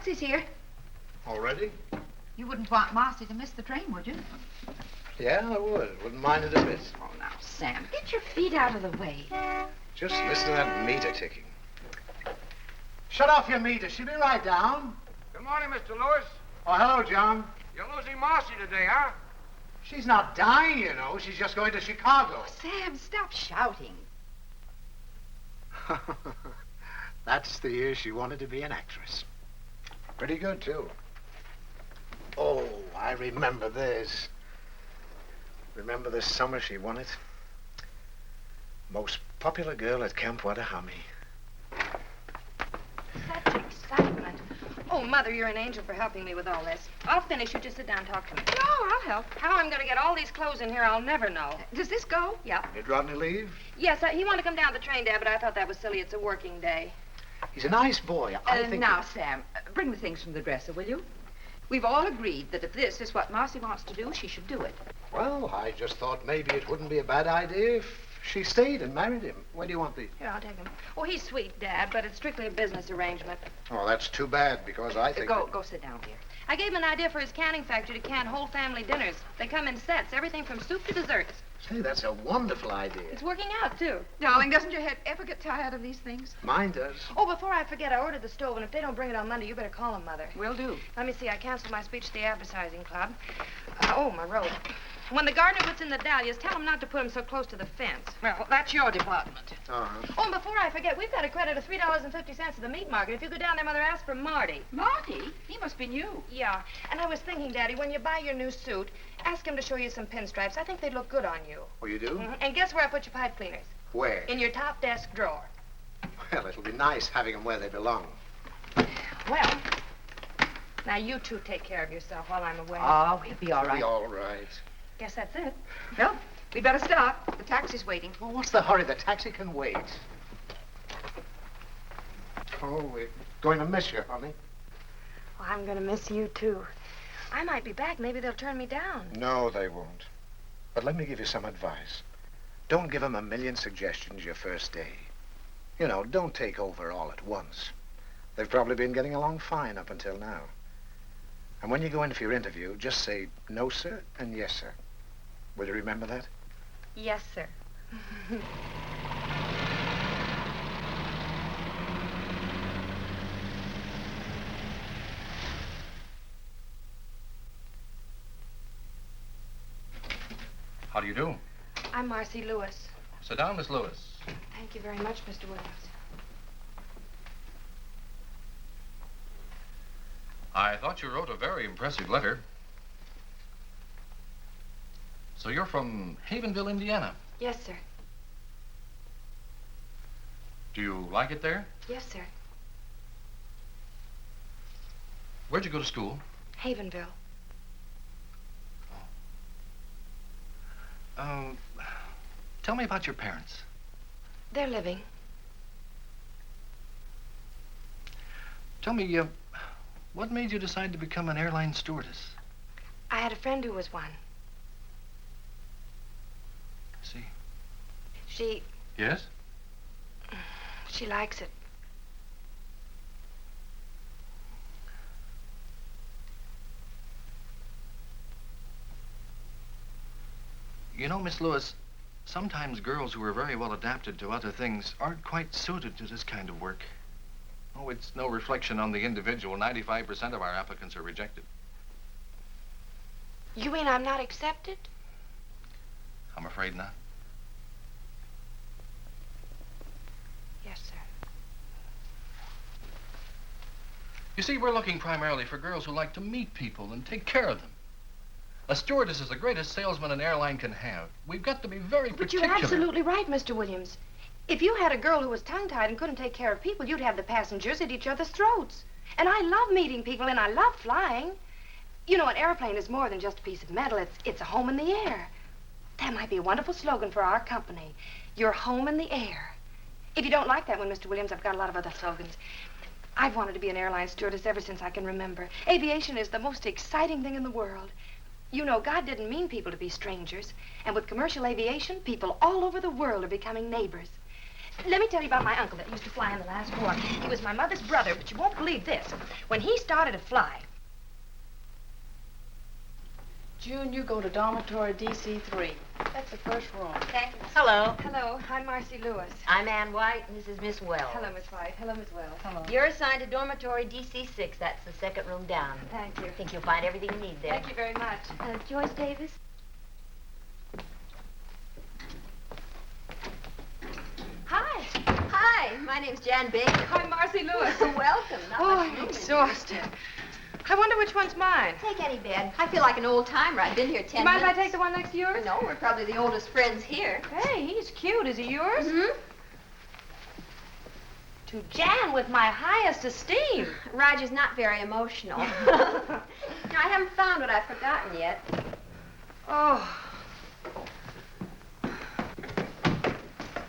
taxi's here. Already? You wouldn't want Marcy to miss the train, would you? Yeah, I would. Wouldn't mind it a bit. Oh, now, Sam, get your feet out of the way. Just listen to that meter ticking. Shut off your meter. She'll be right down. Good morning, Mr. Lewis. Oh, hello, John. You're losing Marcy today, huh? She's not dying, you know. She's just going to Chicago. Oh, Sam, stop shouting. That's the year she wanted to be an actress. Pretty good, too. Oh, I remember this. Remember this summer she won it? Most popular girl at Camp Wattahami. Such excitement. Oh, Mother, you're an angel for helping me with all this. I'll finish. You just sit down and talk to me. No, I'll help. How I'm going to get all these clothes in here, I'll never know. Does this go? Yeah. Did Rodney leave? Yes, he wanted to come down the train, Dad, but I thought that was silly. It's a working day. He's a nice boy. I think... Now, Sam, bring the things from the dresser, will you? We've all agreed that if this is what Marcy wants to do, she should do it. Well, I just thought maybe it wouldn't be a bad idea if she stayed and married him. Where do you want these? Here, I'll take them. Oh, he's sweet, Dad, but it's strictly a business arrangement. Oh, that's too bad, because I think... Go sit down, dear. I gave him an idea for his canning factory to can whole family dinners. They come in sets, everything from soup to desserts. Say, that's a wonderful idea. It's working out, too. Darling, doesn't your head ever get tired of these things? Mine does. Oh, before I forget, I ordered the stove, and if they don't bring it on Monday, you better call them, Mother. Will do. Let me see. I canceled my speech to the advertising club. Oh, my robe. When the gardener puts in the dahlias, tell him not to put them so close to the fence. Well, that's your department. Uh-huh. Oh, and before I forget, we've got a credit of $3.50 at the meat market. If you go down there, Mother, ask for Marty. Marty? He must be new. Yeah, and I was thinking, Daddy, when you buy your new suit, ask him to show you some pinstripes. I think they'd look good on you. Oh, you do? And guess where I put your pipe cleaners? Where? In your top desk drawer. Well, it'll be nice having them where they belong. Well, now you two take care of yourself while I'm away. Oh, we'll be all right. Be all right. Guess that's it. Well, we'd better start. The taxi's waiting. Well, what's the hurry? The taxi can wait. Oh, we're going to miss you, honey. Well, I'm going to miss you, too. I might be back. Maybe they'll turn me down. No, they won't. But let me give you some advice. Don't give them a million suggestions your first day. You know, don't take over all at once. They've probably been getting along fine up until now. And when you go in for your interview, just say, no, sir, and yes, sir. Will you remember that? Yes, sir. How do you do? I'm Marcy Lewis. Sit down, Miss Lewis. Thank you very much, Mr. Williams. I thought you wrote a very impressive letter. So you're from Havenville, Indiana. Yes, sir. Do you like it there? Yes, sir. Where'd you go to school? Havenville. Tell me about your parents. They're living. Tell me, what made you decide to become an airline stewardess? I had a friend who was one. I see. She Yes? likes it. You know, Miss Lewis, sometimes girls who are very well adapted to other things aren't quite suited to this kind of work. Oh, it's no reflection on the individual. 95% of our applicants are rejected. You mean I'm not accepted? I'm afraid not. Yes, sir. You see, we're looking primarily for girls who like to meet people and take care of them. A stewardess is the greatest salesman an airline can have. We've got to be very particular. But you're absolutely right, Mr. Williams. If you had a girl who was tongue-tied and couldn't take care of people, you'd have the passengers at each other's throats. And I love meeting people, and I love flying. You know, an airplane is more than just a piece of metal. It's a home in the air. That might be a wonderful slogan for our company. Your home in the air. If you don't like that one, Mr. Williams, I've got a lot of other slogans. I've wanted to be an airline stewardess ever since I can remember. Aviation is the most exciting thing in the world. You know, God didn't mean people to be strangers. And with commercial aviation, people all over the world are becoming neighbors. Let me tell you about my uncle that used to fly in the last war. He was my mother's brother, but you won't believe this. When he started to fly... June, you go to dormitory DC3. That's the first room. Thank you. Hello. Hello, I'm Marcy Lewis. I'm Ann White, and this is Miss Wells. Hello, Miss White. Hello, Miss Wells. Hello. You're assigned to dormitory DC6. That's the second room down. Thank you. I think you'll find everything you need there. Thank you very much. Joyce Davis? Hi. Hi, my name's Jan Baker. I'm Marcy Lewis. Welcome. Not Oh, much I'm room in exhausted. I wonder which one's mine. here. Take any bed. I feel like an old timer. I've been here 10 You mind if I minutes. take the one next to yours? No, we're probably the oldest friends here. Hey, he's cute. Is he yours? Mm-hmm. To Jan with my highest esteem. Roger's not very emotional. No, I haven't found what I've forgotten yet. Oh.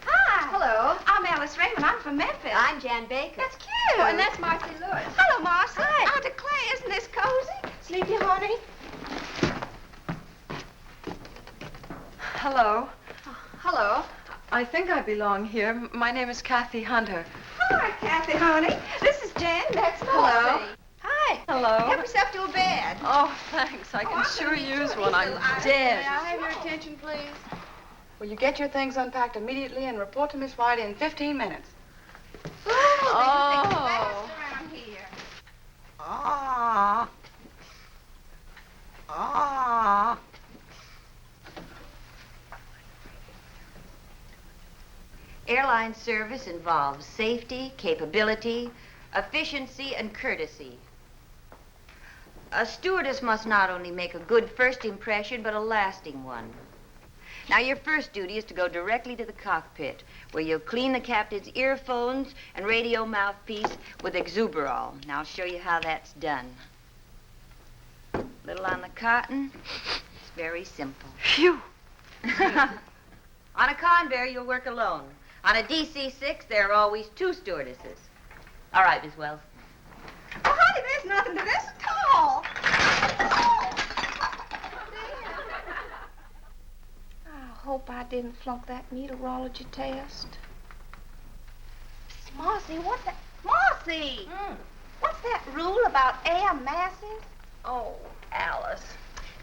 Hi. Hello. I'm Alice Raymond. I'm from Memphis. I'm Jan Baker. That's cute. Oh, and that's Marcy Lewis. Hello, Marcy. Hi. I declare, isn't this cozy? Sleepy, honey? Hello. Hello. I think I belong here. My name is Kathy Hunter. Hi, Kathy, honey. This is Jan. That's Hello. Marcy. Hi. Hello. Help yourself to a bed. Oh, thanks. I can sure use one. I'm May dead. I have your attention, please? Will you get your things unpacked immediately and report to Miss White in 15 minutes? Oh. Around here. Ah. Ah. Airline service involves safety, capability, efficiency, and courtesy. A stewardess must not only make a good first impression, but a lasting one. Now, your first duty is to go directly to the cockpit, where you'll clean the captain's earphones and radio mouthpiece with Exuberol. Now, I'll show you how that's done. Little on the cotton. It's very simple. Phew. On a conveyor, you'll work alone. On a DC-6, there are always two stewardesses. All right, Miss Wells. Oh, honey, there's nothing to this at all. I hope I didn't flunk that meteorology test. Marcy, what's that? Marcy! What's that rule about air masses? Oh, Alice.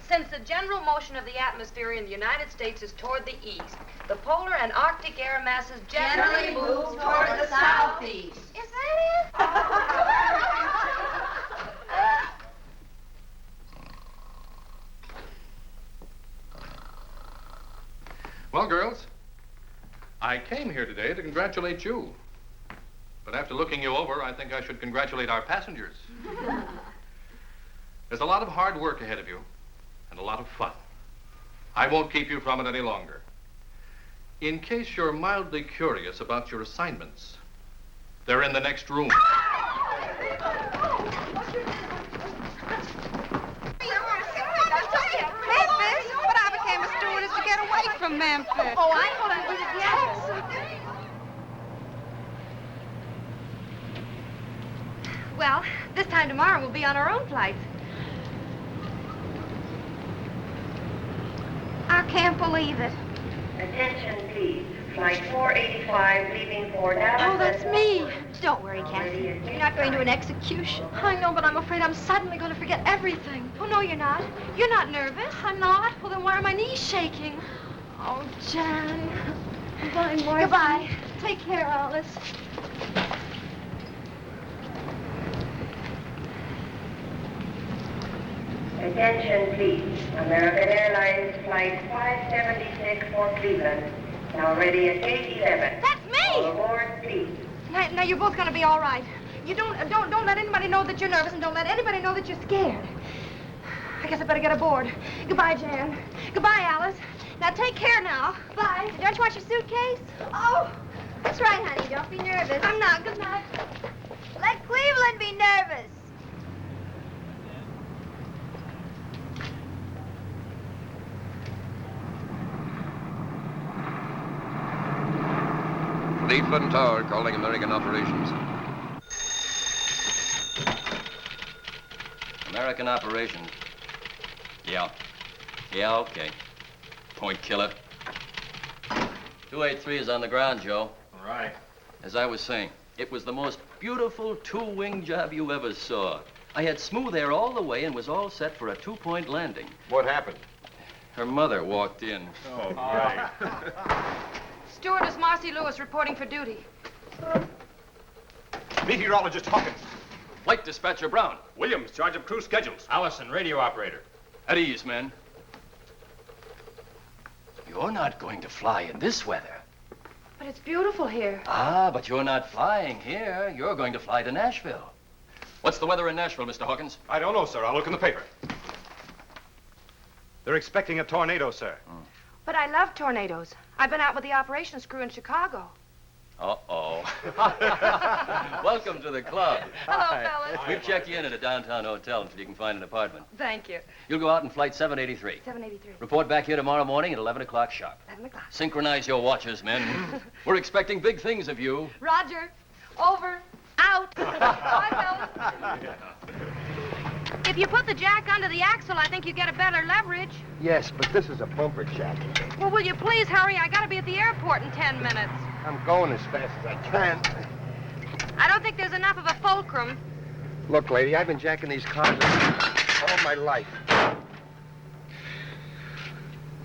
Since the general motion of the atmosphere in the United States is toward the east, the polar and Arctic air masses generally move toward the southeast. Is that it? Well, girls, I came here today to congratulate you. But after looking you over, I think I should congratulate our passengers. There's a lot of hard work ahead of you and a lot of fun. I won't keep you from it any longer. In case you're mildly curious about your assignments, they're in the next room. Memphis? But I became a stewardess to get away from Memphis. Oh, I thought I was Well, this time tomorrow we'll be on our own flights. I can't believe it. Attention, please. Flight 485 leaving for Dallas. Oh, that's me. Don't worry, Kathy. You're not going to an execution. I know, but I'm afraid I'm suddenly going to forget everything. Oh, no, you're not. You're not nervous. I'm not. Well, then why are my knees shaking? Oh, Jan. Goodbye, Marcy. Goodbye. Take care, Alice. Attention, please. American Airlines Flight 576 for Cleveland. Now ready at gate 11. That's me. All aboard, please. Now, you're both going to be all right. You don't let anybody know that you're nervous, and don't let anybody know that you're scared. I guess I better get aboard. Goodbye, Jan. Goodbye, Alice. Now, take care now. Bye. Don't you want your suitcase? Oh, That's right, honey. Don't be nervous. I'm not. Good night. Let Cleveland be nervous. Cleveland Tower calling American Operations. American Operations. Yeah. Yeah, okay. Point killer. 283 is on the ground, Joe. All right. As I was saying, it was the most beautiful two-wing job you ever saw. I had smooth air all the way and was all set for a two-point landing. What happened? Her mother walked in. Oh, right. Stewardess Marcy Lewis reporting for duty. Meteorologist Hawkins. Flight Dispatcher Brown. Williams, charge of crew schedules. Allison, radio operator. At ease, men. You're not going to fly in this weather. But it's beautiful here. Ah, but you're not flying here. You're going to fly to Nashville. What's the weather in Nashville, Mr. Hawkins? I don't know, sir. I'll look in the paper. They're expecting a tornado, sir. But I love tornadoes. I've been out with the operations crew in Chicago. Uh-oh. Welcome to the club. Hello, fellas. We've checked you in at a downtown hotel until you can find an apartment. Thank you. You'll go out in flight 783. 783. Report back here tomorrow morning at 11 o'clock sharp. 11 o'clock. Synchronize your watches, men. We're expecting big things of you. Roger. Over. Out. Bye, fellas. If you put the jack under the axle, I think you get a better leverage. Yes, but this is a bumper jack. Well, will you please hurry? I gotta be at the airport in 10 minutes. I'm going as fast as I can. I don't think there's enough of a fulcrum. Look, lady, I've been jacking these cars all my life.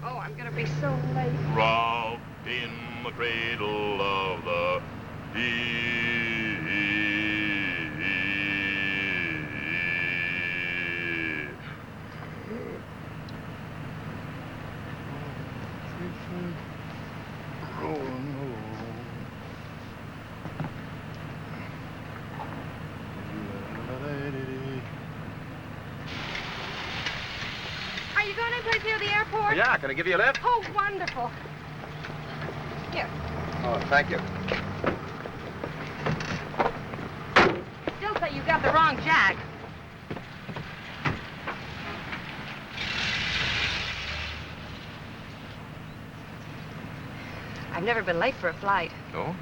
Oh, I'm gonna be so late. Robbed in the cradle of the Are you going anyplace near the airport? Yeah, can I give you a lift? Oh, wonderful. Here. Oh, thank you. Still say you got the wrong jack. I've never been late for a flight. No?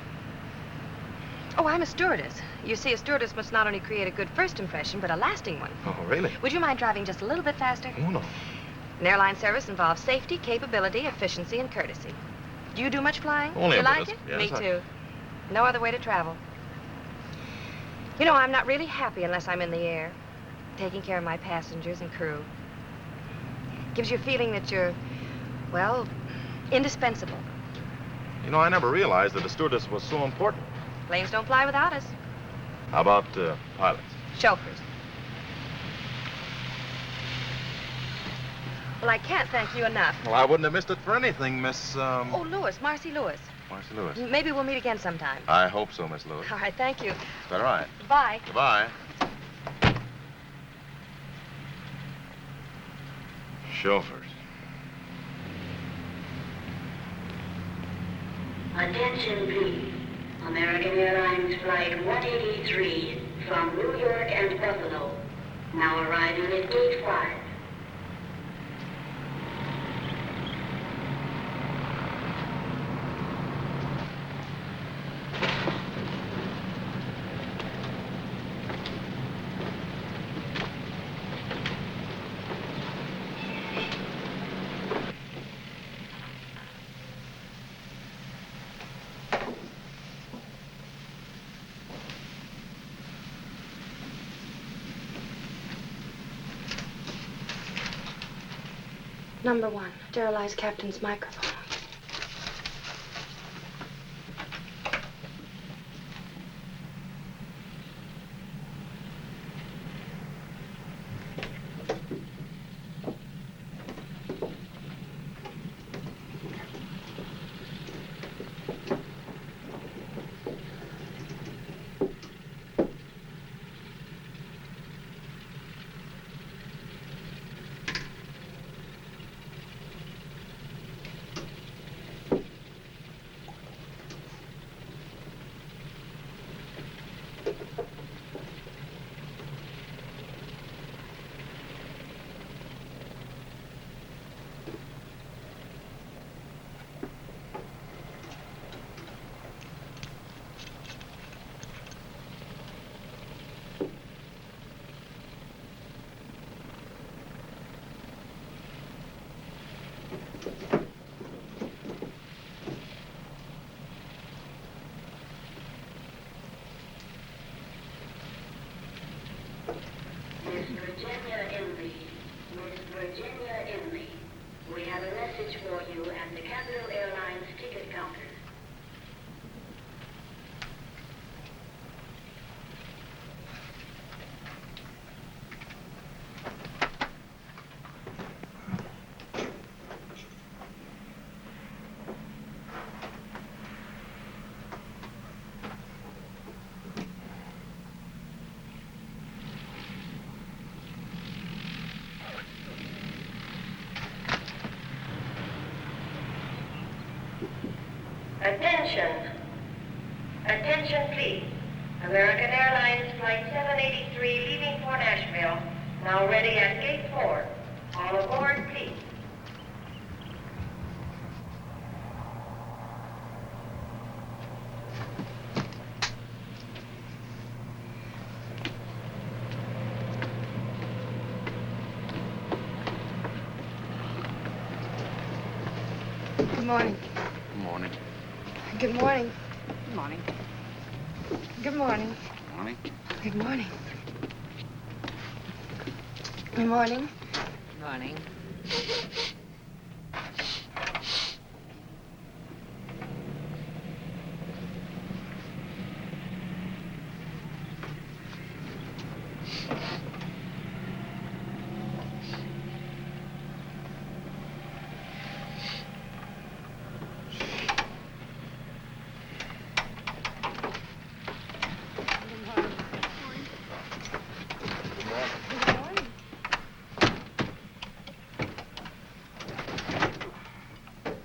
Oh, I'm a stewardess. You see, a stewardess must not only create a good first impression, but a lasting one. Oh, really? Would you mind driving just a little bit faster? Oh, no. An airline service involves safety, capability, efficiency, and courtesy. Do you do much flying? Only you a like bit. it? Yes, Me I- too. No other way to travel. You know, I'm not really happy unless I'm in the air, taking care of my passengers and crew. Gives you a feeling that you're, well, indispensable. You know, I never realized that a stewardess was so important. Planes don't fly without us. How about pilots? Chauffeurs. Well, I can't thank you enough. Well, I wouldn't have missed it for anything, Miss, Oh, Lewis, Marcy Lewis. Marcy Lewis. Maybe we'll meet again sometime. I hope so, Miss Lewis. All right, thank you. All right. Bye. Goodbye. Chauffeurs. Attention, please. American Airlines Flight 183 from New York and Buffalo. Now arriving at Gate 5. Number 1, sterilize captain's microphone. have a message for you at the Capital Airlines ticket counter. Attention. Attention, please. American Airlines Flight 783 leaving for Nashville. Now ready at Gate 4. All aboard, please. Good morning. Good morning. Good morning. Good morning. Good morning. Morning. Good morning. Good morning. Morning.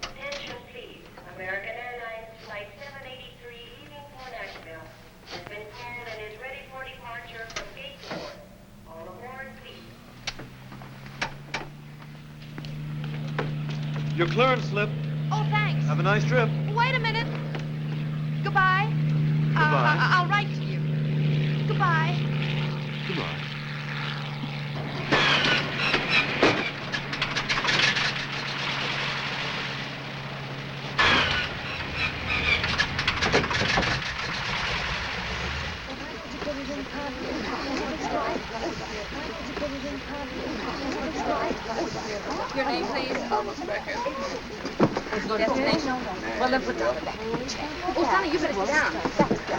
Attention, please. American Airlines Flight 783 leaving for Nashville has been called and is ready for departure from Gate 4. All aboard, please. Your clearance slip. Oh, thanks. Have a nice trip. Wait a minute. Goodbye. Goodbye. I'll write to you. Goodbye. Goodbye. Your name, please. Almost back in. Destination? Well, then put down the back. Oh, Sonny, you better sit down.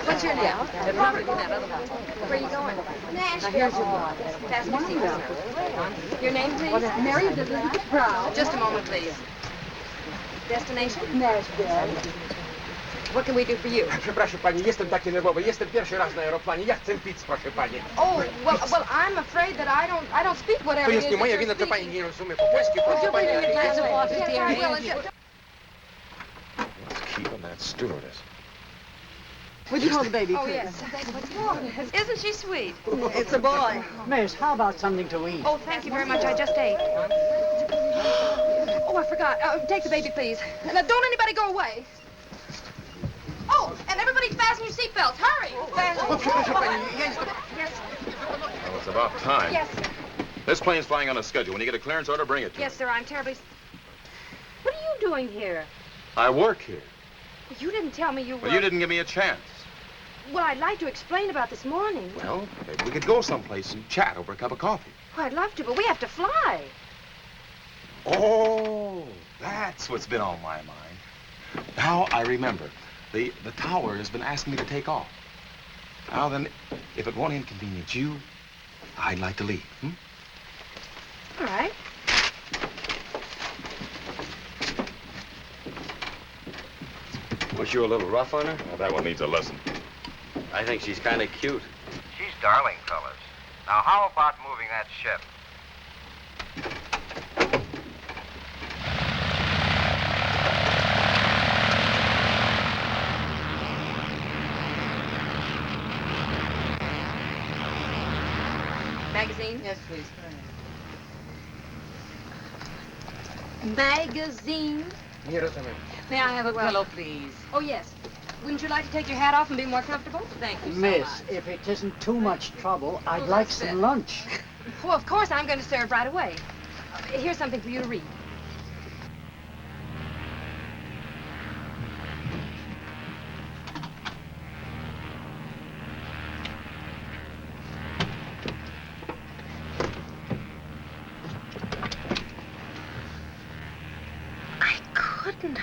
What's your name? They're probably in that other one. Where are you going? Nashville. Now, here's your book. Fasten your seatbelt. Your name, please? Mary Elizabeth Brown. Just a moment, please. Destination? Nashville. What can we do for you? Przepraszam pani, jestem taki nerwowy. Jestem pierwszy raz na aeroplanie. Ja chcę pić, proszę pani. Oh, well, I'm afraid that I don't speak whatever To it jest is nie that moja you're wina, to pani speaking. nie rozumie po polsku, proszę pani. Yes, I will. Let's keep on that stewardess. Would you hold the baby, Oh, please? yes. What's wrong? Isn't she sweet? It's a boy. Miss, how about something to eat? Oh, thank you very much. I just ate. Oh, I forgot. Take the baby, please. Now, don't anybody go away. Oh, and everybody fasten your seatbelts. Hurry. Proszę pani, ja jestem... Yes. Well, it's about time. Yes. This plane's flying on a schedule. When you get a clearance order, bring it to Yes, me. sir. I'm terribly... What are you doing here? I work here. You didn't tell me you were... Well, you didn't give me a chance. Well, I'd like to explain about this morning. Well, maybe we could go someplace and chat over a cup of coffee. Oh, I'd love to, but we have to fly. Oh, that's what's been on my mind. Now I remember. The tower has been asking me to take off. Now then, if it won't inconvenience you, I'd like to leave. All right. Was you a little rough on her? Well, that one needs a lesson. I think she's kind of cute. She's darling, fellas. Now, how about moving that ship? Magazine? Yes, please. Magazine? Nie rozumiem. May I have a pillow, please? Oh, yes. Wouldn't you like to take your hat off and be more comfortable? Thank you so Miss, much. if it isn't too much trouble, I'd Oh, like that's some it. lunch. Well, of course, I'm going to serve right away. Here's something for you to read. didn't.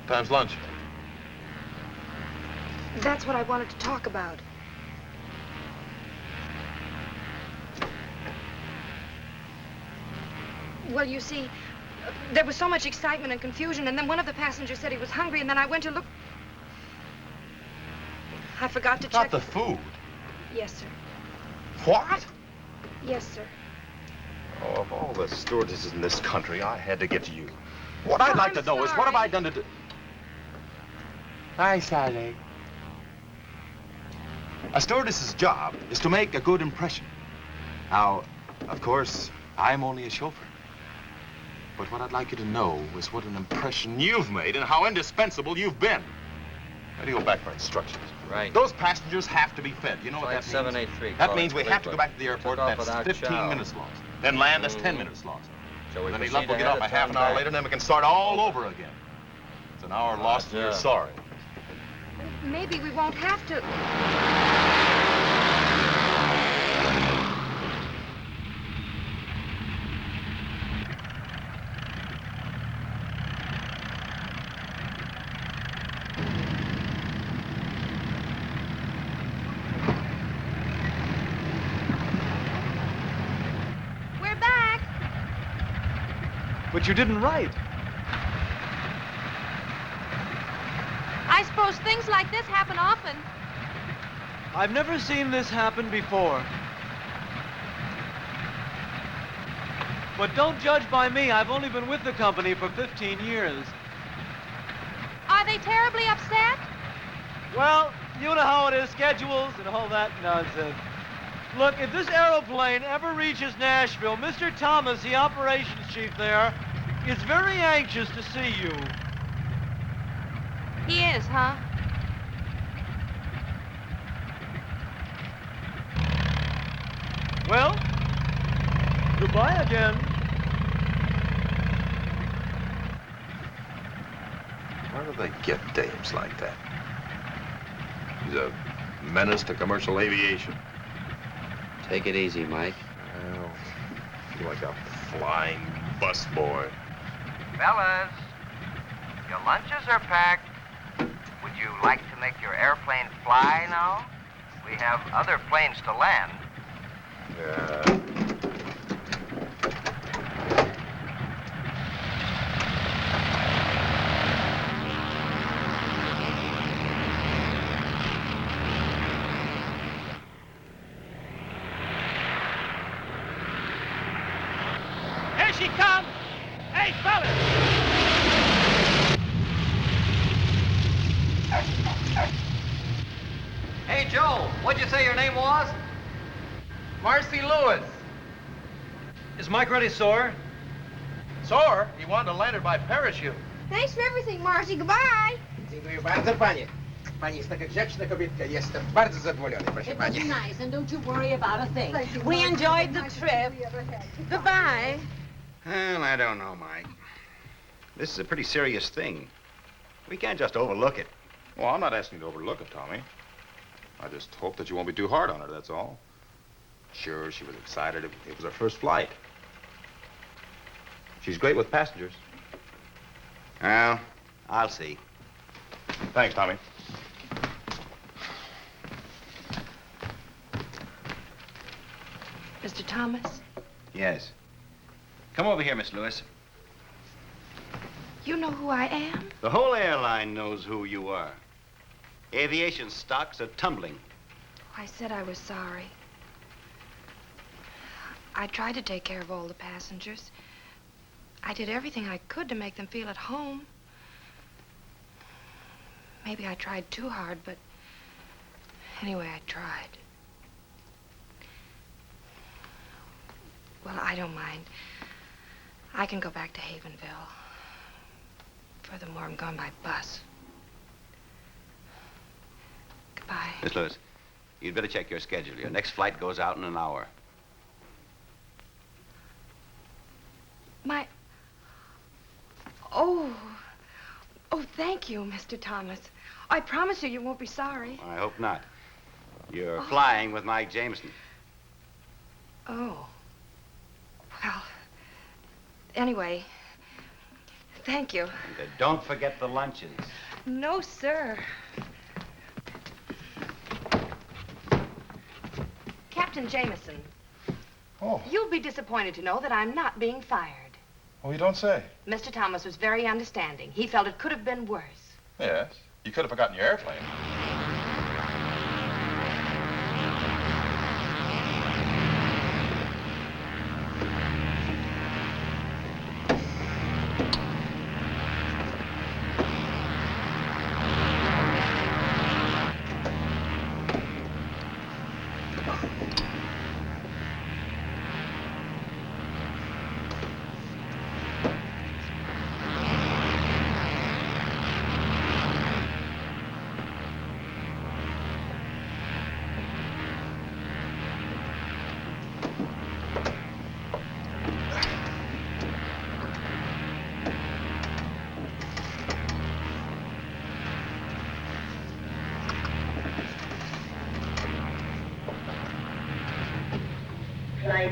Time's lunch. That's what I wanted to talk about. Well, you see, there was so much excitement and confusion, and then one of the passengers said he was hungry, and then I went to look. I forgot to check. Not the food. Yes, sir. What? Yes, sir. Oh, of all the stewardesses in this country, I had to get to you. What I'd like to know is, what have I done to do? Hi, Sally. A stewardess's job is to make a good impression. Now, of course, I'm only a chauffeur. But what I'd like you to know is what an impression you've made and how indispensable you've been. How do you go back for instructions? Right. Those passengers have to be fed. You know what that means? 783. That means we have to go back to the airport. That's 15 minutes lost. Then land, that's 10 minutes lost. So Then we'll get off a half an hour later, and then we can start all over again. It's an hour lost, and you're sorry. Maybe we won't have to. We're back. But you didn't write. I suppose things like this happen often. I've never seen this happen before. But don't judge by me. I've only been with the company for 15 years. Are they terribly upset? Well, you know how it is, schedules and all that nonsense. Look, if this aeroplane ever reaches Nashville, Mr. Thomas, the operations chief there, is very anxious to see you. He is, huh? Well, goodbye again. Where do they get dames like that? He's a menace to commercial aviation. Take it easy, Mike. Well, I feel like a flying busboy. Fellas, your lunches are packed. Would you like to make your airplane fly now? We have other planes to land. Here she comes! Hey, fellas! Hey, Joe, what'd you say your name was? Marcy Lewis. Is Mike ready, sore? Sore? He wanted to land it by parachute. Thanks for everything, Marcy. Goodbye. Dziękuję bardzo, panie. Pani jest taka grzeczna kobietka. Jestem bardzo zadowolony, proszę It was pani. nice, and don't you worry about a thing. We enjoyed the trip. Goodbye. Well, I don't know, Mike. This is a pretty serious thing. We can't just overlook it. Well, I'm not asking you to overlook it, Tommy. I just hope that you won't be too hard on her, that's all. Sure, she was excited. It was her first flight. She's great with passengers. Well, I'll see. Thanks, Tommy. Mr. Thomas, Yes. Come over here, Miss Lewis. you know who I am? The whole airline knows who you are. Aviation stocks are tumbling. I said I was sorry. I tried to take care of all the passengers. I did everything I could to make them feel at home. Maybe I tried too hard, but Anyway, I tried. Well, I don't mind. I can go back to Havenville. Furthermore, I'm going by bus. Goodbye. Miss Lewis, you'd better check your schedule. Your next flight goes out in an hour. Oh, thank you, Mr. Thomas. I promise you won't be sorry. I hope not. You're flying with Mike Jameson. Oh. Well, anyway, thank you. And don't forget the luncheons. No, sir. Captain Jameson. Oh. You'll be disappointed to know that I'm not being fired. Oh, you don't say? Mr. Thomas was very understanding. He felt it could have been worse. Yes. You could have forgotten your airplane.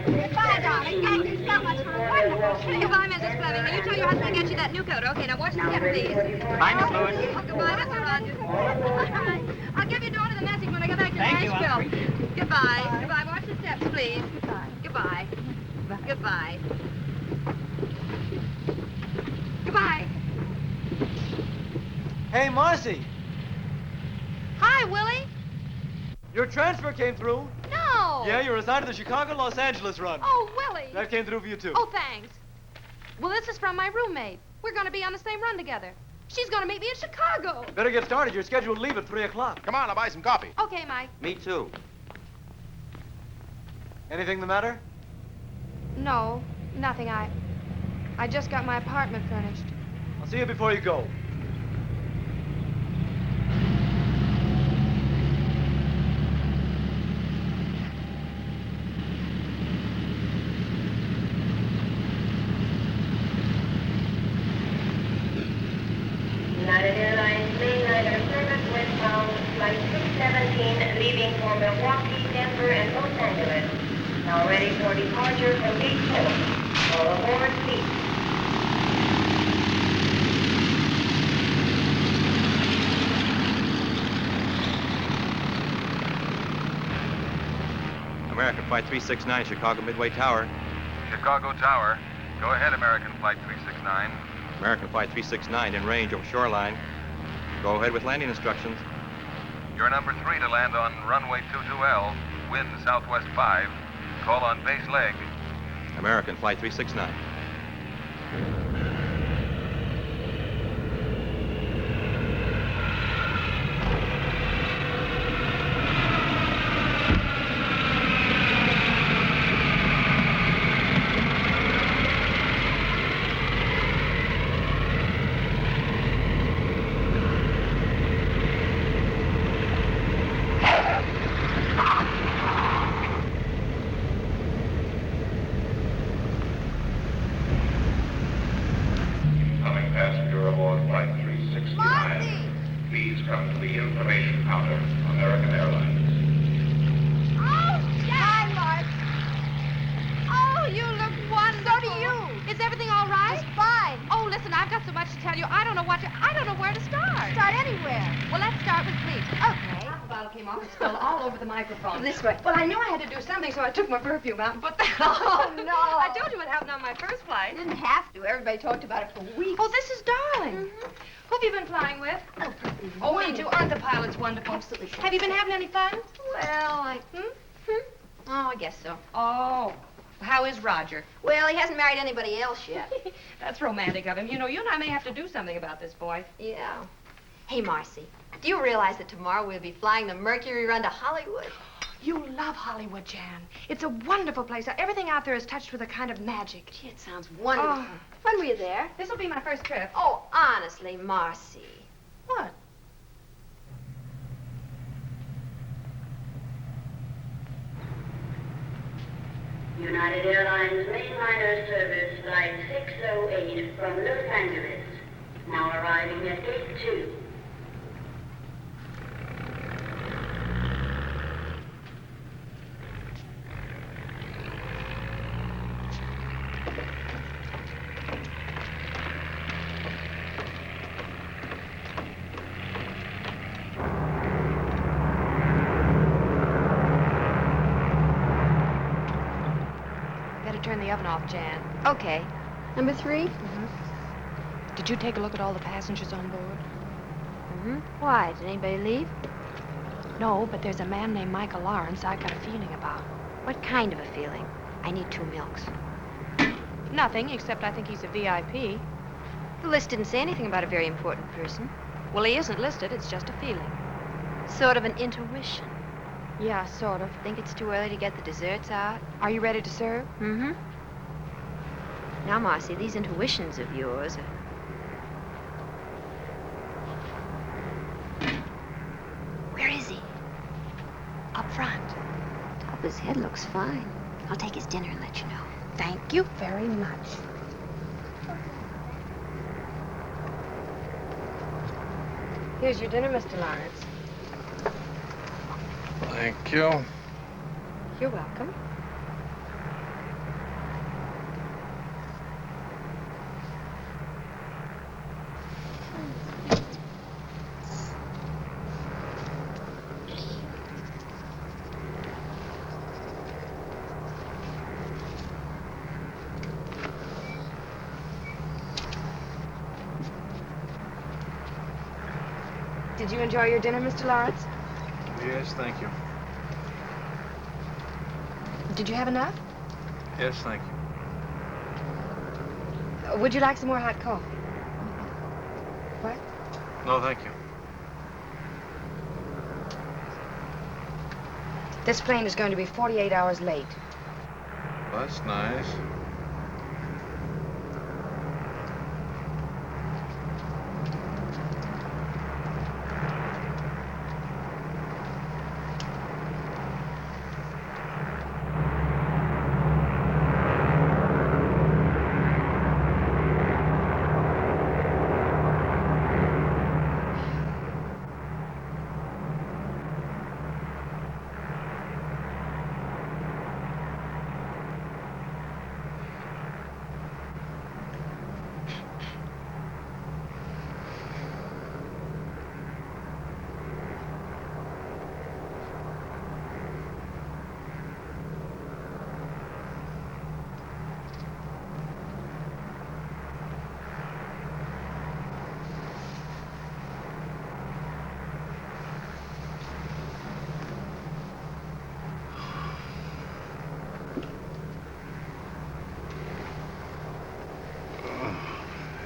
Goodbye, darling. Thank you so much for a wonderful. Goodbye, Mrs. Fleming. Will you tell your husband to get you that new coat? Okay, now watch the step, please. Bye, Miss Lewis. Oh, goodbye, Mr. Rogers. All right. I'll give your daughter the message when I get back to Nashville. Goodbye. Goodbye. Watch the steps, please. Goodbye. Goodbye. Goodbye. Hey, Marcy. Hi, Willie. Your transfer came through. No. Yeah, you're assigned to the Chicago-Los Angeles run. Oh, Willie. That came through for you, too. Oh, thanks. Well, this is from my roommate. We're going to be on the same run together. She's going to meet me in Chicago. Better get started. You're scheduled to leave at 3 o'clock. Come on, I'll buy some coffee. Okay, Mike. Me too. Anything the matter? No, nothing. I just got my apartment furnished. I'll see you before you go. United Airlines mainliner service westbound, flight 617, leaving for Milwaukee, Denver, and Los Angeles. Now ready for departure from gate 4. All aboard, please. American Flight 369, Chicago Midway Tower. Chicago Tower. Go ahead, American Flight 369. American Flight 369 in range over shoreline. Go ahead with landing instructions. You're number 3 to land on runway 22L, wind southwest 5. Call on base leg. American Flight 369. Coming passenger aboard Flight 369. Please come to the information counter, American Airlines. Oh, hi, Mark. Oh, you look wonderful. So do you. Is everything all right? Just fine. Oh, listen, I've got so much to tell you. I don't know where to start. Start anywhere. Well, let's start with sleep. Okay. The bottle came off and spilled all over the microphone. This way. Well, I knew I had to do something, so I took my perfume out and put that Oh, on. no. I told you what happened on my first flight. Didn't have to. Everybody talked about it for weeks. Oh, this is darling. Who have you been flying with? Oh, me too. Aren't the pilots wonderful? Absolutely. Have you been having any fun? Well, Oh, I guess so. Oh. How is Roger? Well, he hasn't married anybody else yet. That's romantic of him. You know, you and I may have to do something about this boy. Yeah. Hey, Marcy, Do you realize that tomorrow we'll be flying the Mercury run to Hollywood? You love Hollywood, Jan. It's a wonderful place. Everything out there is touched with a kind of magic. Gee, it sounds wonderful. Oh. When were you there? This will be my first trip. Oh, honestly, Marcy. What? United Airlines mainliner service flight 608 from Los Angeles, now arriving at gate 2. Turn the oven off, Jan. Okay. Number 3? Mm-hmm. Did you take a look at all the passengers on board? Mm-hmm. Why? Did anybody leave? No, but there's a man named Michael Lawrence I got a feeling about. What kind of a feeling? I need 2 milks. Nothing, except I think he's a VIP. The list didn't say anything about a very important person. Well, he isn't listed. It's just a feeling. Sort of an intuition. Yeah, sort of. Think it's too early to get the desserts out? Are you ready to serve? Mm-hmm. Now, Marcy, these intuitions of yours are... Where is he? Up front. Top of his head looks fine. I'll take his dinner and let you know. Thank you very much. Here's your dinner, Mr. Lawrence. Thank you. You're welcome. Did you enjoy your dinner, Mr. Lawrence? Yes, thank you. Did you have enough? Yes, thank you. Would you like some more hot coffee? What? No, thank you. This plane is going to be 48 hours late. That's nice.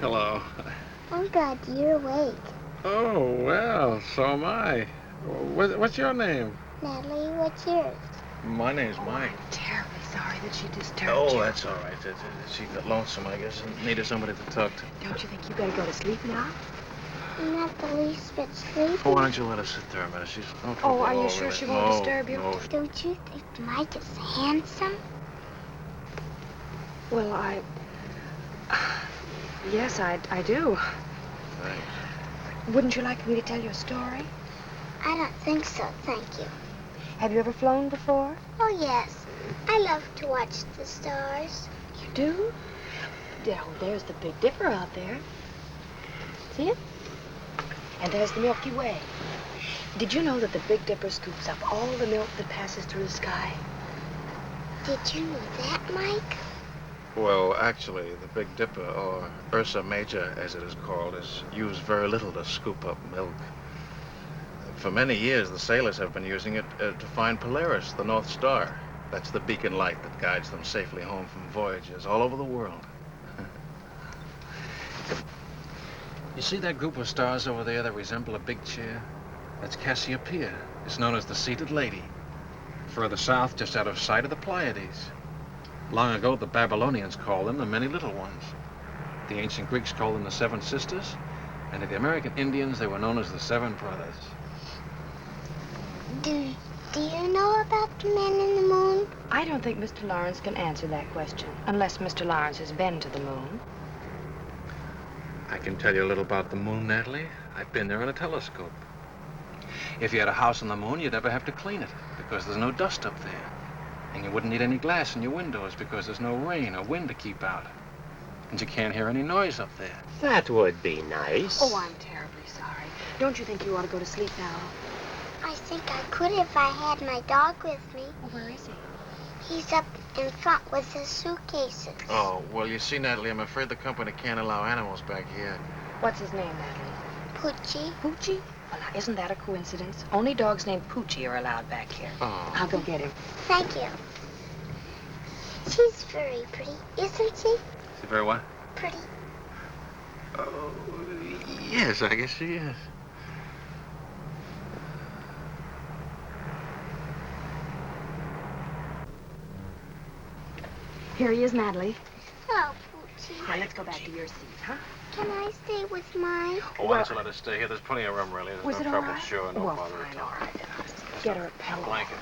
Hello. Oh, God, you're awake. Oh, well, so am I. What's your name? Natalie, what's yours? My name's Mike. Terribly sorry that she disturbed you. Oh, that's all right. She got lonesome, I guess, and needed somebody to talk to. Don't you think you better go to sleep now? I'm not the least bit sleepy. Oh, why don't you let her sit there a minute? She's no trouble. Oh, are you sure she won't disturb you? No. Don't you think Mike is handsome? Well, Yes, I do. Thanks. Wouldn't you like me to tell you a story? I don't think so, thank you. Have you ever flown before? Oh, yes. I love to watch the stars. You do? Oh, there's the Big Dipper out there. See it? And there's the Milky Way. Did you know that the Big Dipper scoops up all the milk that passes through the sky? Did you know that, Mike? Well, actually, the Big Dipper, or Ursa Major, as it is called, is used very little to scoop up milk. For many years, the sailors have been using it to find Polaris, the North Star. That's the beacon light that guides them safely home from voyages all over the world. You see that group of stars over there that resemble a big chair? That's Cassiopeia. It's known as the Seated Lady. Further south, just out of sight, of the Pleiades. Long ago, the Babylonians called them the Many Little Ones. The ancient Greeks called them the Seven Sisters. And to the American Indians, they were known as the Seven Brothers. Do you know about the man in the moon? I don't think Mr. Lawrence can answer that question, unless Mr. Lawrence has been to the moon. I can tell you a little about the moon, Natalie. I've been there in a telescope. If you had a house on the moon, you'd never have to clean it, because there's no dust up there. And you wouldn't need any glass in your windows, because there's no rain or wind to keep out. And you can't hear any noise up there. That would be nice. Oh, I'm terribly sorry. Don't you think you ought to go to sleep now? I think I could if I had my dog with me. Well, where is he? He's up in front with his suitcases. Oh, well, you see, Natalie, I'm afraid the company can't allow animals back here. What's his name, Natalie? Poochie. Poochie? Well, now, isn't that a coincidence? Only dogs named Poochie are allowed back here. Oh. I'll go get him. Thank you. She's very pretty, isn't she? Is it very what? Pretty. Oh, yes, I guess she is. Here he is, Natalie. Oh, Poochie. Now, let's go back to your seat, huh? Can I stay with mine? Oh, why don't you let us stay here? There's plenty of room, really. Was There's it no all trouble. right? Sure, no Well, bother fine, at all. all right, then I'll get her a pillow. Blanket.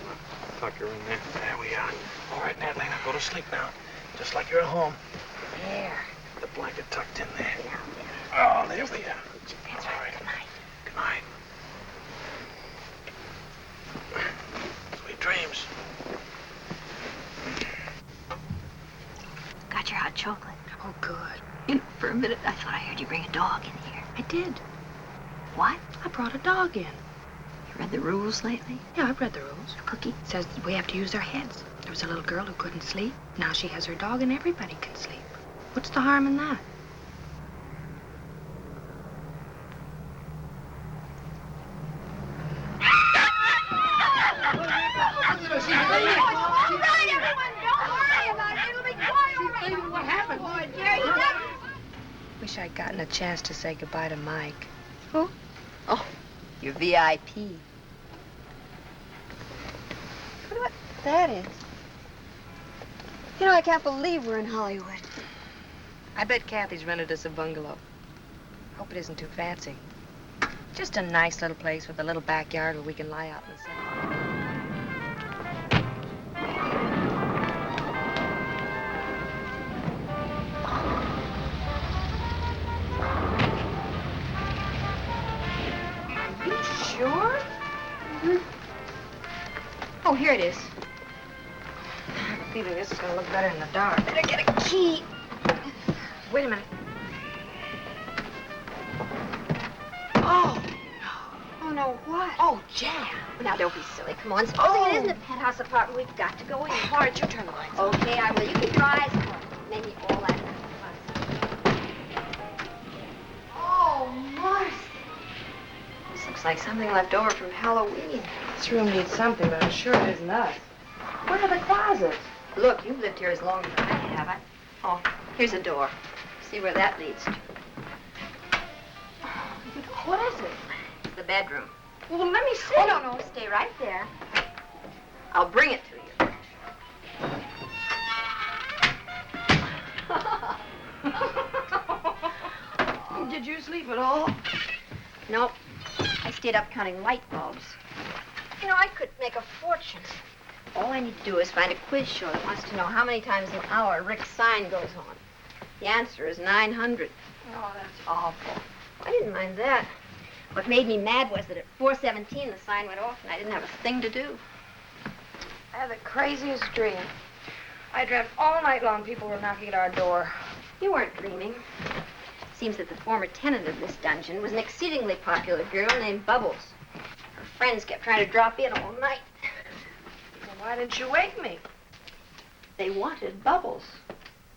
Tuck her in there. There we are. All right, Natalie, now go to sleep now. Just like you're at home. There. The blanket tucked in there. Yeah, Oh, there we are. That's All right. Good night. Good night. Sweet dreams. Got your hot chocolate. Oh, good. You know, for a minute, I thought I heard you bring a dog in here. I did. What? I brought a dog in. You read the rules lately? Yeah, I've read the rules. Cookie? It says that we have to use our heads. There was a little girl who couldn't sleep. Now she has her dog and everybody can sleep. What's the harm in that? Wish I'd gotten a chance to say goodbye to Mike. Who? Oh, your VIP. Wonder what that is. You know, I can't believe we're in Hollywood. I bet Kathy's rented us a bungalow. Hope it isn't too fancy. Just a nice little place with a little backyard where we can lie out in the sun. Are you sure? Mm-hmm. Oh, here it is. I have a feeling this is going to look better in the dark. Better get a key. Wait a minute. Oh, no. Oh, no, what? Oh, Jan. Now, don't be silly. Come on. Supposing it isn't a penthouse apartment, we've got to go in. All right, you turn the lights on. Okay, I will. You keep your eyes closed. Maybe all that. Oh, Marcy. This looks like something left over from Halloween. This room needs something, but I'm sure it isn't us. Where are the closets? Look, you've lived here as long as I have. Oh, here's a door. See where that leads to. What is it? It's the bedroom. Well, let me see. Oh, no, stay right there. I'll bring it to you. Did you sleep at all? Nope. I stayed up counting light bulbs. You know, I could make a fortune. All I need to do is find a quiz show that wants to know how many times an hour Rick's sign goes on. The answer is 900. Oh, that's awful. I didn't mind that. What made me mad was that at 4:17 the sign went off and I didn't have a thing to do. I had the craziest dream. I dreamt all night long people were knocking at our door. You weren't dreaming. Seems that the former tenant of this dungeon was an exceedingly popular girl named Bubbles. Her friends kept trying to drop in all night. Well, why didn't you wake me? They wanted Bubbles.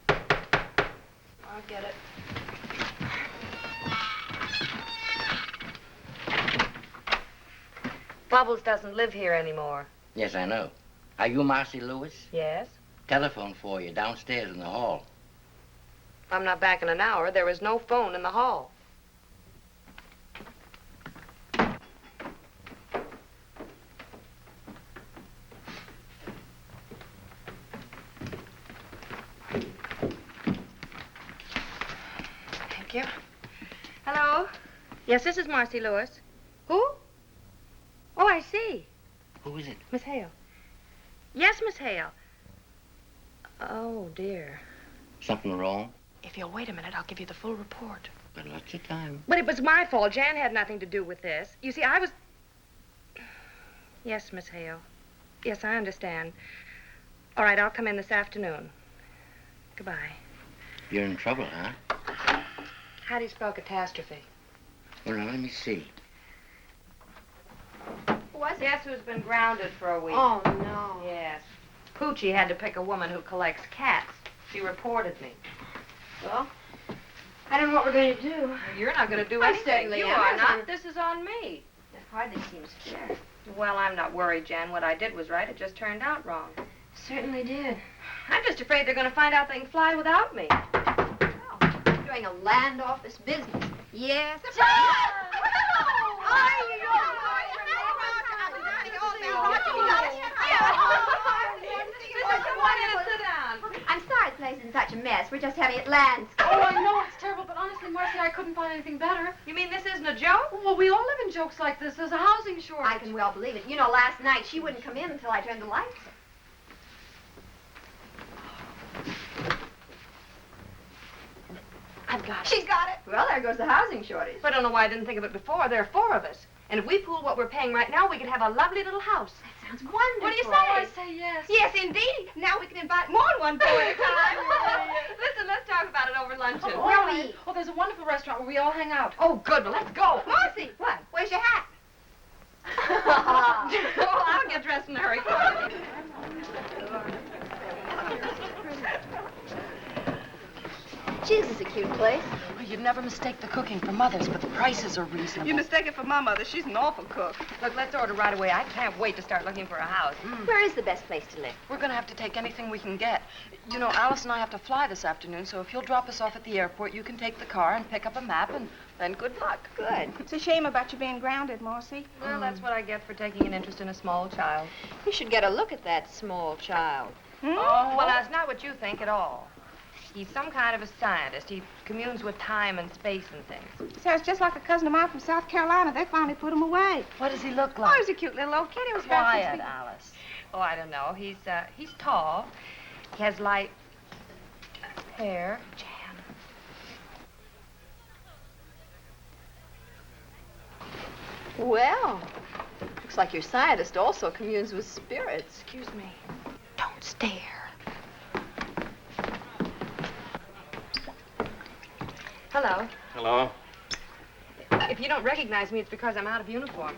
I'll get it. Bubbles doesn't live here anymore. Yes, I know. Are you Marcy Lewis? Yes? Telephone for you downstairs in the hall. If I'm not back in an hour, there is no phone in the hall. Yes, this is Marcy Lewis. Who? Oh, I see. Who is it? Miss Hale. Yes, Miss Hale. Oh, dear. Something wrong? If you'll wait a minute, I'll give you the full report. Got lots of time. But it was my fault. Jan had nothing to do with this. You see, I was... Yes, Miss Hale. Yes, I understand. All right, I'll come in this afternoon. Goodbye. You're in trouble, huh? How do you spell catastrophe? Well, now, let me see. What? Guess who's been grounded for a week? Oh, no. Yes. Poochie had to pick a woman who collects cats. She reported me. Well, I don't know what we're going to do. You're not going to do I anything. certainly You am. are not. This is on me. It hardly seems fair. Well, I'm not worried, Jan. What I did was right. It just turned out wrong. Certainly did. I'm just afraid they're going to find out they can fly without me. You're doing a land office business. Yes. I'm sorry the place is in such a mess. We're just having it landscaped. Oh, I know it's terrible, but honestly, Marcy, I couldn't find anything better. You mean this isn't a joke? Well, we all live in jokes like this. There's a housing shortage. I can well believe it. You know, last night she wouldn't come in until I turned the lights on. I've got it. She's got it. Well, there goes the housing shortage. I don't know why I didn't think of it before. There are 4 of us. And if we pool what we're paying right now, we could have a lovely little house. That sounds wonderful. What do you say? I say yes. Yes, indeed. Now we can invite more than one boy at a time. Listen, let's talk about it over luncheon. Where are we? Oh, there's a wonderful restaurant where we all hang out. Oh, good. Well, let's go. Marcy, what? Where's your hat? Oh, I'll get dressed in a hurry. Gee, this is a cute place. Well, you'd never mistake the cooking for Mother's, but the prices are reasonable. You mistake it for my mother. She's an awful cook. Look, let's order right away. I can't wait to start looking for a house. Where is the best place to live? We're going to have to take anything we can get. You know, Alice and I have to fly this afternoon, so if you'll drop us off at the airport, you can take the car and pick up a map, and then good luck. Good. It's a shame about you being grounded, Marcy. Well, that's what I get for taking an interest in a small child. You should get a look at that small child. Oh, well, that's not what you think at all. He's some kind of a scientist. He communes with time and space and things. Sounds just like a cousin of mine from South Carolina. They finally put him away. What does he look Oh, like? he's a cute little old kid. He was Quiet, Alice. Oh, I don't know. He's tall. He has light hair. Jan. Well, looks like your scientist also communes with spirits. Excuse me. Don't stare. Hello. Hello. If you don't recognize me, it's because I'm out of uniform.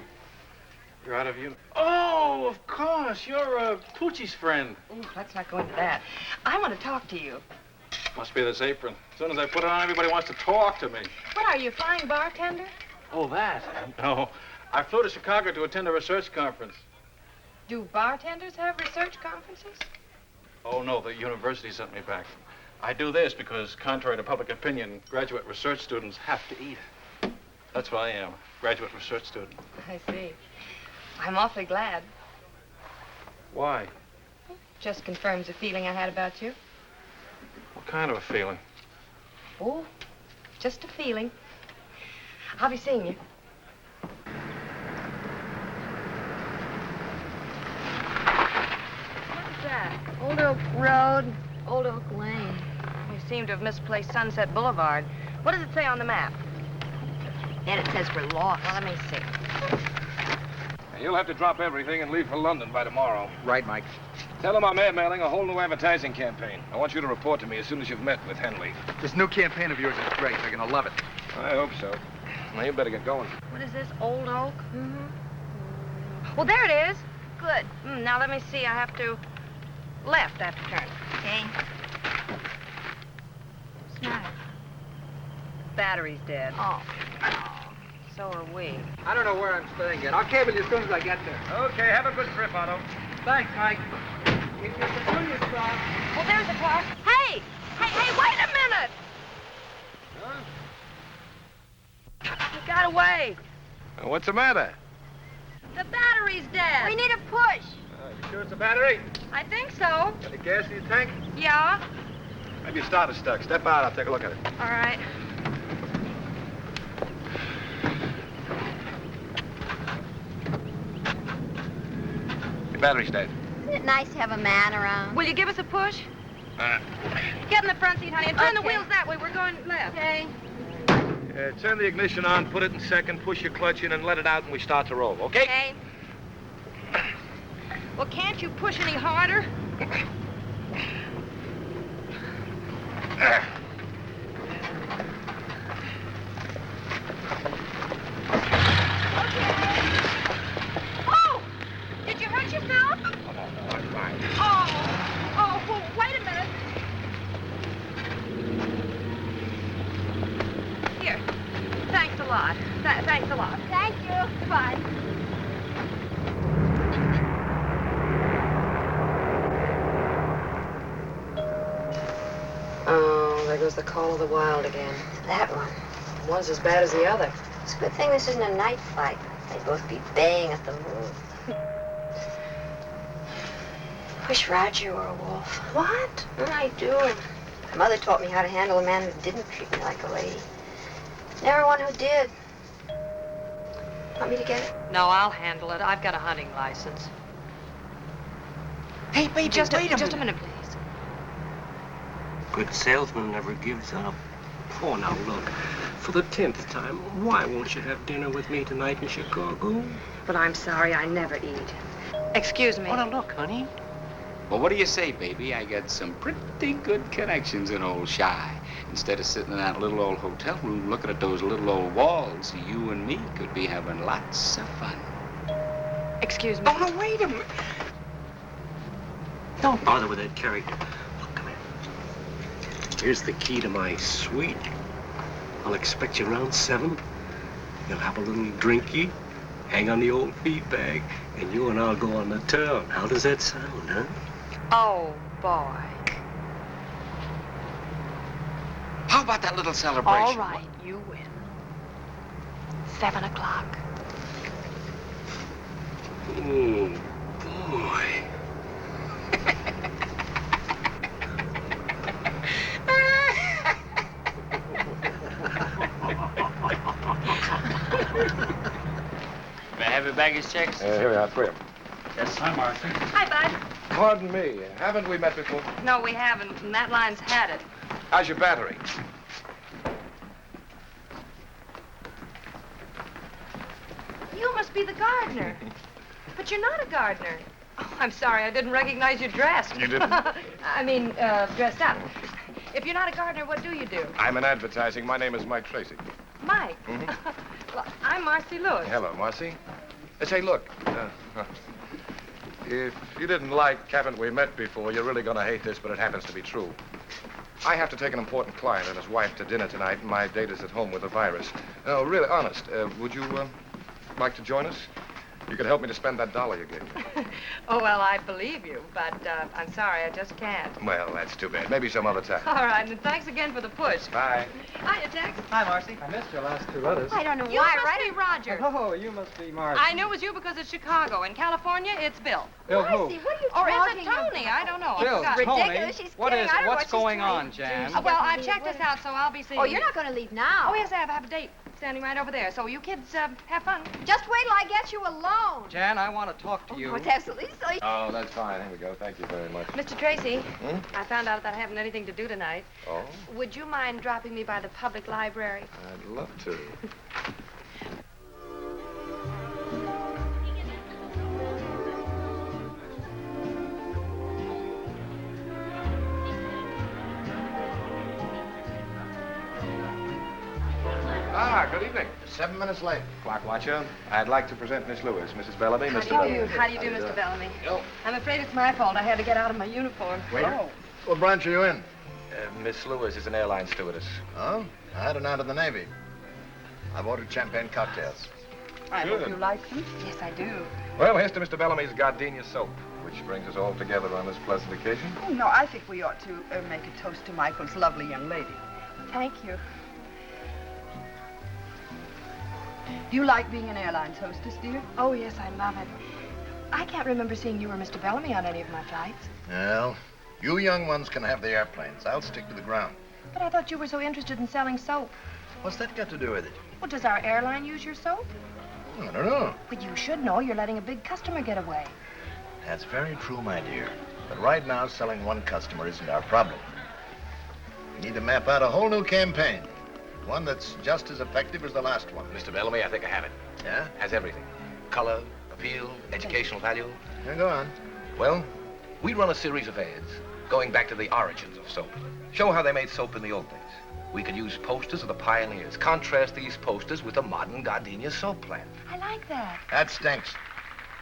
You're out of uniform. Oh, of course. You're Poochie's friend. Ooh, let's not go into that. I want to talk to you. Must be this apron. As soon as I put it on, everybody wants to talk to me. What are you, a flying bartender? Oh, that? No. I flew to Chicago to attend a research conference. Do bartenders have research conferences? Oh, no, the university sent me back. I do this because, contrary to public opinion, graduate research students have to eat. That's what I am, graduate research student. I see. I'm awfully glad. Why? Just confirms a feeling I had about you. What kind of a feeling? Oh, just a feeling. I'll be seeing you. What's that? Old Oak Road, Old Oak Lane. You seem to have misplaced Sunset Boulevard. What does it say on the map? And it says we're lost. Well, let me see. You'll have to drop everything and leave for London by tomorrow. Right, Mike. Tell them I'm airmailing a whole new advertising campaign. I want you to report to me as soon as you've met with Henley. This new campaign of yours is great. They're gonna love it. I hope so. Now, you better get going. What is this, Old Oak? Well, there it is. Good. Now, let me see. I have to left after turn. Okay. What's the matter? Battery's dead. Oh. So are we. I don't know where I'm staying yet. I'll cable you as soon as I get there. Okay, have a good trip, Otto. Thanks, Mike. Keep your petunias crossed. Oh, there's the car. Hey! Hey, wait a minute! Huh? He got away. What's the matter? The battery's dead. We need a push. You sure it's a battery? I think so. Any gas in your tank? Yeah. Maybe your starter's stuck. Step out, I'll take a look at it. All right. battery's dead. Isn't it nice to have a man around? Will you give us a push? Get in the front seat, honey, and turn the wheels that way. We're going left. Okay. Turn the ignition on, put it in second, push your clutch in, and let it out, and we start to roll, okay? Okay. Well, can't you push any harder? Oh! Did you hurt yourself? Oh, no, I'm fine. Oh, well, wait a minute. Here. Thanks a lot. Thanks a lot. Thank you. Goodbye. Oh, there goes the call of the wild again. That one. One's as bad as the other. It's a good thing this isn't a night flight. They'd both be baying at the moon. Wish Roger were a wolf. What? I do. My mother taught me how to handle a man who didn't treat me like a lady. Never one who did. Want me to get it? No, I'll handle it. I've got a hunting license. Hey, baby, Just wait a minute, please. Good salesman never gives up. Oh, now look. For the 10th time, why won't you have dinner with me tonight in Chicago? But I'm sorry, I never eat. Excuse me. Oh, now look, honey. Well, what do you say, baby? I got some pretty good connections in old Shy. Instead of sitting in that little old hotel room looking at those little old walls, you and me could be having lots of fun. Excuse me. Oh, no, wait a minute. Don't bother with that character. Look, come here. Here's the key to my suite. I'll expect you around 7. You'll have a little drinky, hang on the old feed bag, and you and I'll go on the town. How does that sound, huh? Oh, boy. How about that little celebration? All right, you win. 7 o'clock. Oh, boy. May I have your baggage checks? Here we are, 3 of them. Yes, hi, Marcy. Hi, Bud. Pardon me, haven't we met before? No, we haven't, and that line's had it. How's your battery? You must be the gardener. But you're not a gardener. Oh, I'm sorry, I didn't recognize you dressed. You didn't? I mean, dressed up. If you're not a gardener, what do you do? I'm in advertising. My name is Mike Tracy. Mike. Well, I'm Marcy Lewis. Hello, Marcy. Say, look, if you didn't like haven't we met before, you're really going to hate this, but it happens to be true. I have to take an important client and his wife to dinner tonight, and my date is at home with a virus. No, really, honest, would you like to join us? You could help me to spend that $1 you gave me. Oh, well, I believe you, but I'm sorry, I just can't. Well, that's too bad. Maybe some other time. All right, and thanks again for the push. Bye. Hiya, Tex. Hi, Marcy. I missed your last 2 letters. I don't know You why, must right? be Roger. Oh, you must be Marcy. I knew it was you because it's Chicago. In California, it's Bill. Bill who? Marcy, what are you Or is talking it Tony? about? I don't know. Bill, I forgot. Tony. Ridiculous. She's What kidding. is I it? don't know What's what she's going trying on, to Jan? do. Well, I've checked this out, so I'll be seeing Oh, you. you're not going to leave now. Oh, yes, I have a date standing right over there. So you kids have fun. Just wait till I get you alone. Jan, I want to talk to you. Oh, it's absolutely silly. Oh, that's fine. Here we go. Thank you very much. Mr. Tracy, Hmm? I found out that I haven't anything to do tonight. Oh, Would you mind dropping me by the public library? I'd love to. Ah, good evening. 7 minutes late. Clock watcher. I'd like to present Miss Lewis, Mrs. Bellamy, Mr. How do you Bellamy. do, Mr. Bellamy? Oh. I'm afraid it's my fault. I had to get out of my uniform. Waiter. What branch are you in? Miss Lewis is an airline stewardess. Oh, I had an out of the Navy. I've ordered champagne cocktails. I Good. hope you like them. Yes, I do. Well, here's to Mr. Bellamy's gardenia soap, which brings us all together on this pleasant occasion. Oh, no, I think we ought to make a toast to Michael's lovely young lady. Thank you. Do you like being an airlines hostess, dear? Oh, yes, I love it. I can't remember seeing you or Mr. Bellamy on any of my flights. Well, you young ones can have the airplanes. I'll stick to the ground. But I thought you were so interested in selling soap. What's that got to do with it? Well, does our airline use your soap? I don't know. But you should know. You're letting a big customer get away. That's very true, my dear. But right now, selling one customer isn't our problem. We need to map out a whole new campaign. One that's just as effective as the last one. Mr. Bellamy, I think I have it. Yeah? Has everything. Color, appeal, educational value. Yeah, go on. Well, we run a series of ads going back to the origins of soap. Show how they made soap in the old days. We could use posters of the pioneers. Contrast these posters with the modern gardenia soap plant. I like that. That stinks.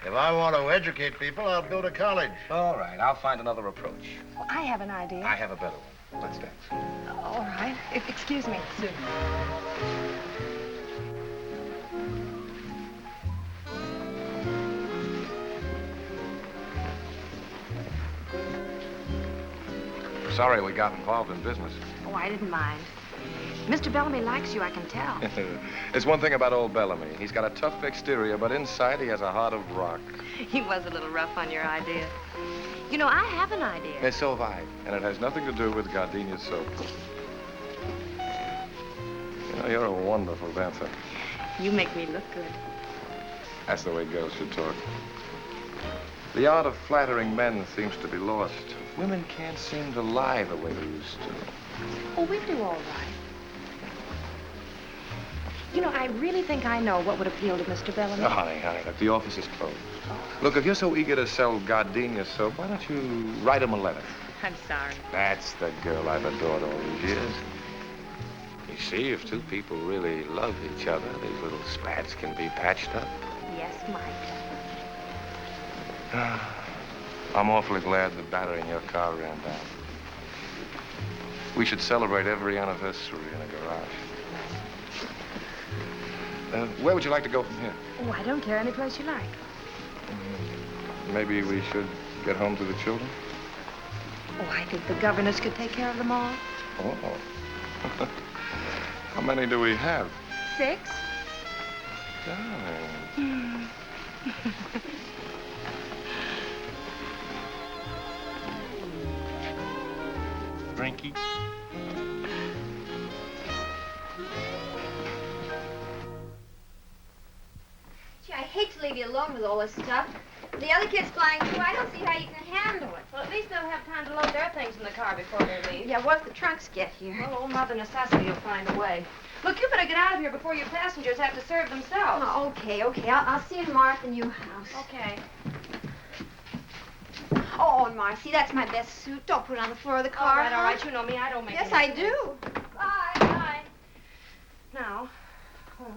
If I want to educate people, I'll go to college. All right, I'll find another approach. Well, I have an idea. I have a better one. Let's dance. All right. Excuse me. Sorry we got involved in business. Oh, I didn't mind. Mr. Bellamy likes you, I can tell. There's one thing about old Bellamy. He's got a tough exterior, but inside he has a heart of rock. He was a little rough on your idea. You know, I have an idea. And so have I. And it has nothing to do with gardenia soap. You know, you're a wonderful dancer. You make me look good. That's the way girls should talk. The art of flattering men seems to be lost. Women can't seem to lie the way they used to. Oh, we do all right. You know, I really think I know what would appeal to Mr. Bellamy. Oh, honey, look, the office is closed. Look, if you're so eager to sell gardenia soap, why don't you write him a letter? I'm sorry. That's the girl I've adored all these years. You see, if two people really love each other, these little spats can be patched up. Yes, Mike. I'm awfully glad the battery in your car ran down. We should celebrate every anniversary in a garage. Where would you like to go from here? Oh, I don't care. Any place you like. Maybe we should get home to the children? Oh, I think the governess could take care of them all. Oh. How many do we have? 6. Darling. Drinky. Gee, I hate to leave you alone with all this stuff. The other kids flying too, I don't see how you can handle it. Well, at least they'll have time to load their things in the car before they leave. Yeah, what if the trunks get here? Well, old Mother Necessity will find a way. Look, you better get out of here before your passengers have to serve themselves. Oh, okay. I'll see you tomorrow at the new house. Okay. Oh, and Marcy, that's my best suit. Don't put it on the floor of the car. All right. You know me. I don't make Yes, any I do. Bye. Bye. Now. Oh.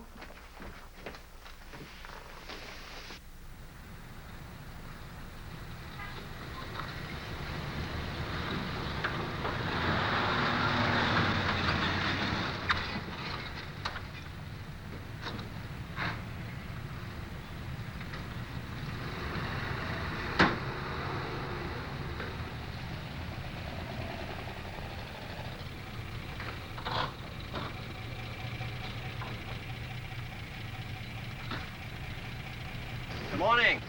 Good morning.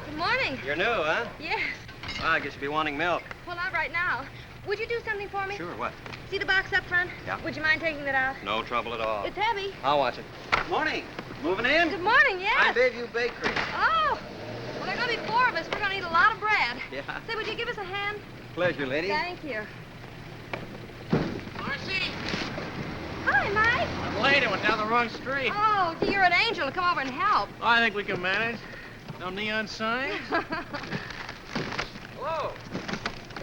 Good morning. You're new, huh? Yes. Well, I guess you'll be wanting milk. Well, not right now. Would you do something for me? Sure, what? See the box up front? Yeah. Would you mind taking it out? No trouble at all. It's heavy. I'll watch it. Morning. Moving in? Good morning, yes. I'm Bayview Bakery. Oh. Well, there are going to be 4 of us. We're going to eat a lot of bread. Yeah. Say, would you give us a hand? Pleasure, lady. Thank you. Marcy! Hi, Mike. I'm late. I went down the wrong street. Oh, gee, you're an angel to come over and help. I think we can manage. No neon signs? Hello.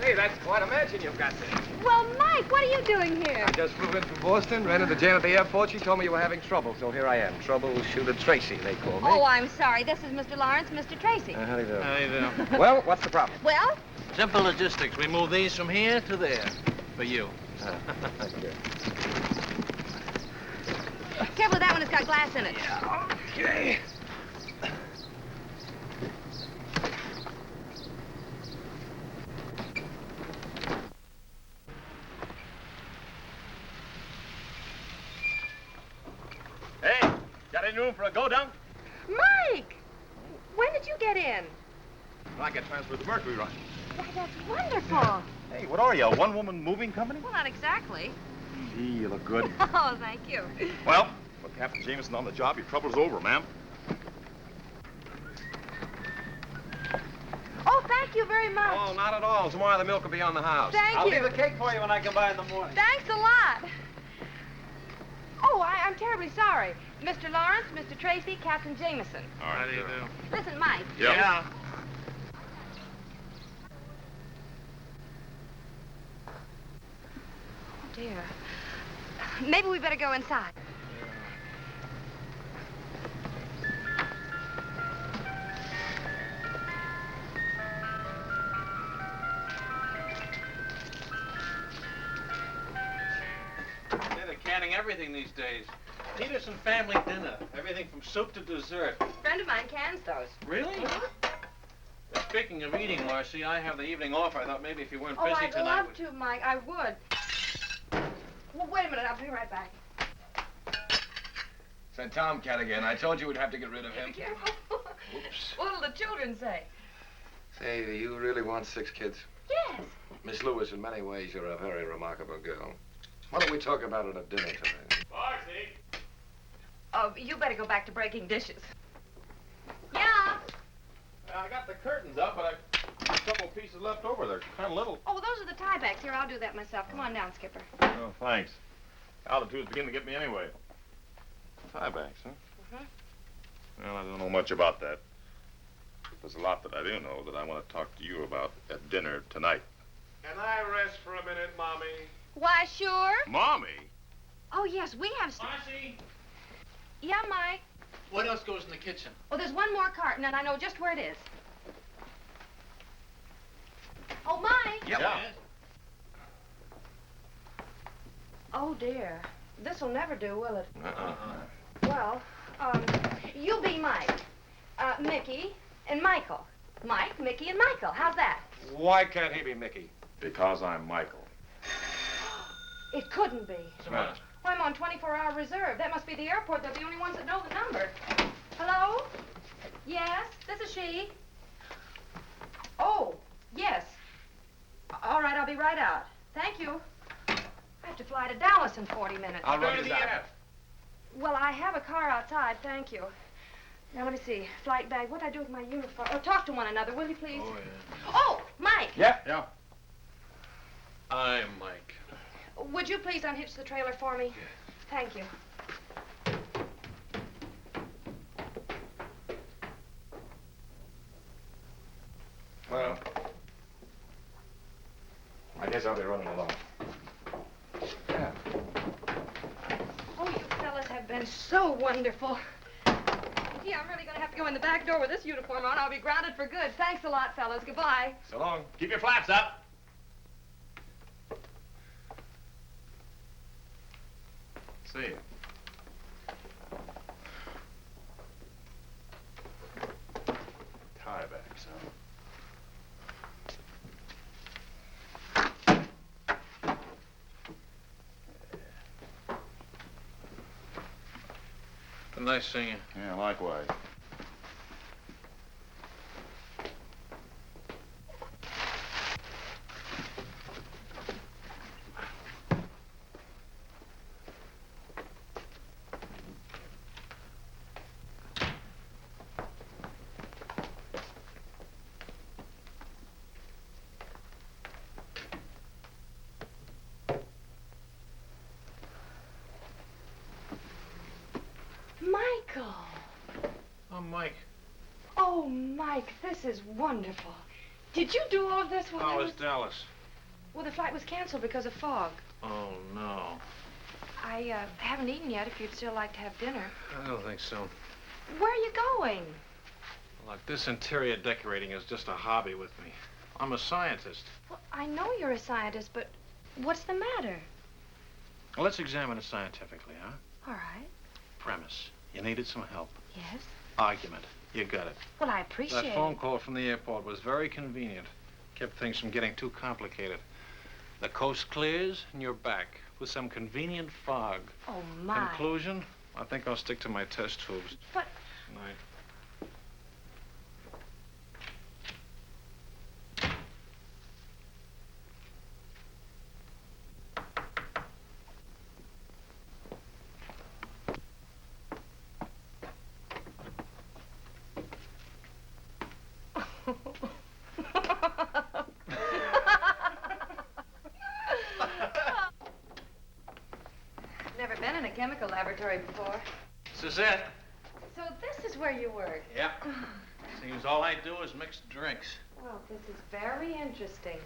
Hey, that's quite a mansion you've got there. Well, Mike, what are you doing here? I just flew in from Boston, ran into Jane at the airport. She told me you were having trouble, so here I am. Troubleshooter Tracy, they call me. Oh, I'm sorry. This is Mr. Lawrence, Mr. Tracy. How do you do? How do you do? Well, what's the problem? Well? Simple logistics. We move these from here to there. For you. Okay. Careful with that one. It's got glass in it. Yeah, okay. Hey, got any room for a go-dunk? Mike! When did you get in? I get transferred to Mercury Run. Why, that's wonderful. Hey, what are you, a one-woman moving company? Well, not exactly. Gee, you look good. Oh, thank you. Well, with Captain Jameson on the job, your trouble's over, ma'am. very much. Oh, not at all. Tomorrow the milk will be on the house. Thank I'll you. leave a cake for you when I come by in the morning. Thanks a lot. Oh, I'm terribly sorry. Mr. Lawrence, Mr. Tracy, Captain Jameson. All right, how do you do? Listen, Mike. Yeah. Oh, dear. Maybe we better go inside. They're canning everything these days. Peterson family dinner. Everything from soup to dessert. A friend of mine cans those. Really? Speaking of eating, Marcy, I have the evening off. I thought maybe if you weren't Oh, busy I'd tonight... love to, Mike. I would. Well, wait a minute. I'll be right back. It's that tomcat again. I told you we'd have to get rid of him. Be careful. Oops. What'll the children say? Say, do you really want 6 kids? Yes. Miss Lewis, in many ways, you're a very remarkable girl. Why don't we talk about it at dinner tonight? Marcy! Oh, you better go back to breaking dishes. Yeah. I got the curtains up, but I a couple pieces left over. They're kind of little. Oh, those are the tie backs. Here, I'll do that myself. Come on down, Skipper. Oh, thanks. Altitude's beginning to get me anyway. Tiebacks, huh? Well, I don't know much about that. There's a lot that I do know that I want to talk to you about at dinner tonight. Can I rest for a minute, Mommy? Why, sure. Mommy? Oh, yes, we have... Marcy? Yeah, Mike. What else goes in the kitchen? Oh, there's one more carton, and I know just where it is. Oh, Mike. Yeah. Oh, dear. This'll never do, will it? Uh-uh. Well, you be Mike, Mickey, and Michael. Mike, Mickey, and Michael. How's that? Why can't he be Mickey? Because I'm Michael. It couldn't be. Well, Well, I'm on 24-hour reserve. That must be the airport. They're the only ones that know the number. Hello? Yes, this is she. Oh, yes. All right, I'll be right out. Thank you. I have to fly to Dallas in 40 minutes. I'll run you down. Well, I have a car outside, thank you. Now, let me see. Flight bag. What'd I do with my uniform? Oh, talk to one another, will you, please? Oh, yeah. Oh, Mike. Yeah. I'm Mike. Would you please unhitch the trailer for me? Thank you. Well, I guess I'll be running along. Yeah. Oh, you fellas have been so wonderful. Gee, I'm really going to have to go in the back door with this uniform on. I'll be grounded for good. Thanks a lot, fellas. Goodbye. So long. Keep your flaps up. See you. Tiebacks, huh? Nice seeing you. Yeah, likewise. Michael. I'm Mike. Oh, Mike, this is wonderful. Did you do all of this while I How was... is Dallas? Well, the flight was canceled because of fog. Oh, no. I haven't eaten yet if you'd still like to have dinner. I don't think so. Where are you going? Look, this interior decorating is just a hobby with me. I'm a scientist. Well, I know you're a scientist, but what's the matter? Well, let's examine it scientifically, huh? All right. Premise. You needed some help. Yes? Argument. You got it. Well, I appreciate That phone call from the airport was very convenient. Kept things from getting too complicated. The coast clears and you're back with some convenient fog. Oh, my. Conclusion? I think I'll stick to my test tubes. But... Night. for? Suzette. So this is where you work? Yeah. Seems all I do is mix drinks. Well, this is very interesting.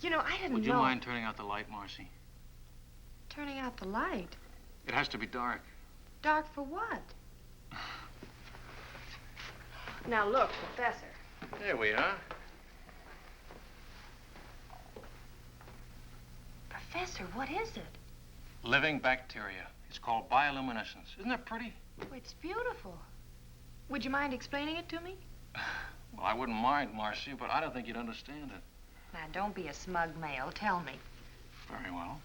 You know, I didn't know... Would you mind turning out the light, Marcy? Turning out the light? It has to be dark. Dark for what? Now look, Professor. There we are. Professor, what is it? Living bacteria. It's called bioluminescence. Isn't that pretty? Oh, it's beautiful. Would you mind explaining it to me? Well, I wouldn't mind, Marcy, but I don't think you'd understand it. Now, don't be a smug male. Tell me. Very well.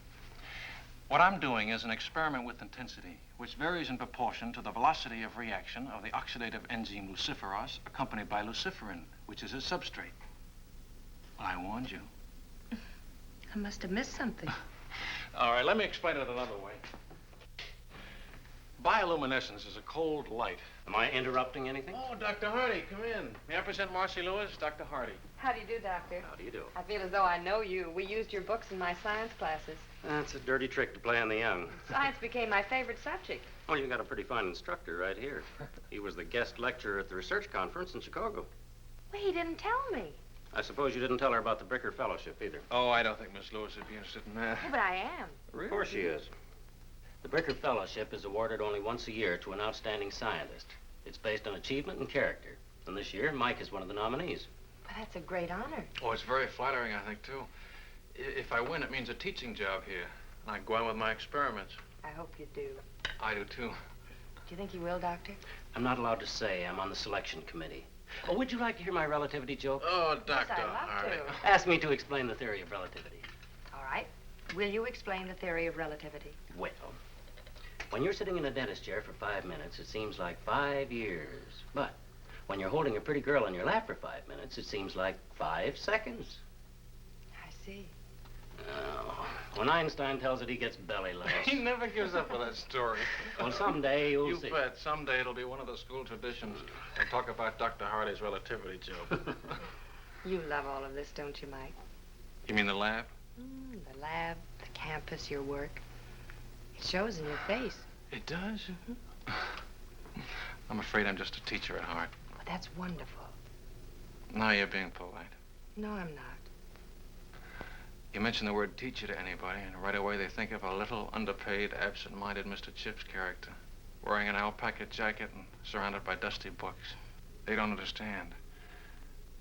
What I'm doing is an experiment with intensity, which varies in proportion to the velocity of reaction of the oxidative enzyme luciferase, accompanied by luciferin, which is its substrate. I warned you. I must have missed something. All right, let me explain it another way. Bioluminescence is a cold light. Am I interrupting anything? Oh, Dr. Hardy, come in. May I present Marcy Lewis, Dr. Hardy? How do you do, Doctor? How do you do? I feel as though I know you. We used your books in my science classes. That's a dirty trick to play on the young. Science became my favorite subject. Oh, you got a pretty fine instructor right here. He was the guest lecturer at the research conference in Chicago. Well, he didn't tell me. I suppose you didn't tell her about the Bricker Fellowship either. Oh, I don't think Miss Lewis would be interested in that. Oh, but I am. Really? Of course she is. The Bricker Fellowship is awarded only once a year to an outstanding scientist. It's based on achievement and character. And this year, Mike is one of the nominees. But that's a great honor. Oh, it's very flattering, I think, too. If I win, it means a teaching job here. And I go on with my experiments. I hope you do. I do, too. Do you think you will, Doctor? I'm not allowed to say. I'm on the selection committee. Oh, would you like to hear my relativity joke? Oh, Dr. Yes, I'd love Hardy. to. Ask me to explain the theory of relativity. All right. Will you explain the theory of relativity? Well, when you're sitting in a dentist chair for 5 minutes, it seems like 5 years. But when you're holding a pretty girl in your lap for 5 minutes, it seems like 5 seconds. I see. Oh, when Einstein tells it, he gets belly laughs. He never gives up on that story. Well, someday you'll see. You bet. Someday it'll be one of the school traditions. We'll talk about Dr. Hardy's relativity joke. You love all of this, don't you, Mike? You mean the lab? The lab, the campus, your work. It shows in your face. It does? I'm afraid I'm just a teacher at heart. Well, that's wonderful. Now you're being polite. No, I'm not. You mention the word teacher to anybody, and right away they think of a little, underpaid, absent-minded Mr. Chips character, wearing an alpaca jacket and surrounded by dusty books. They don't understand.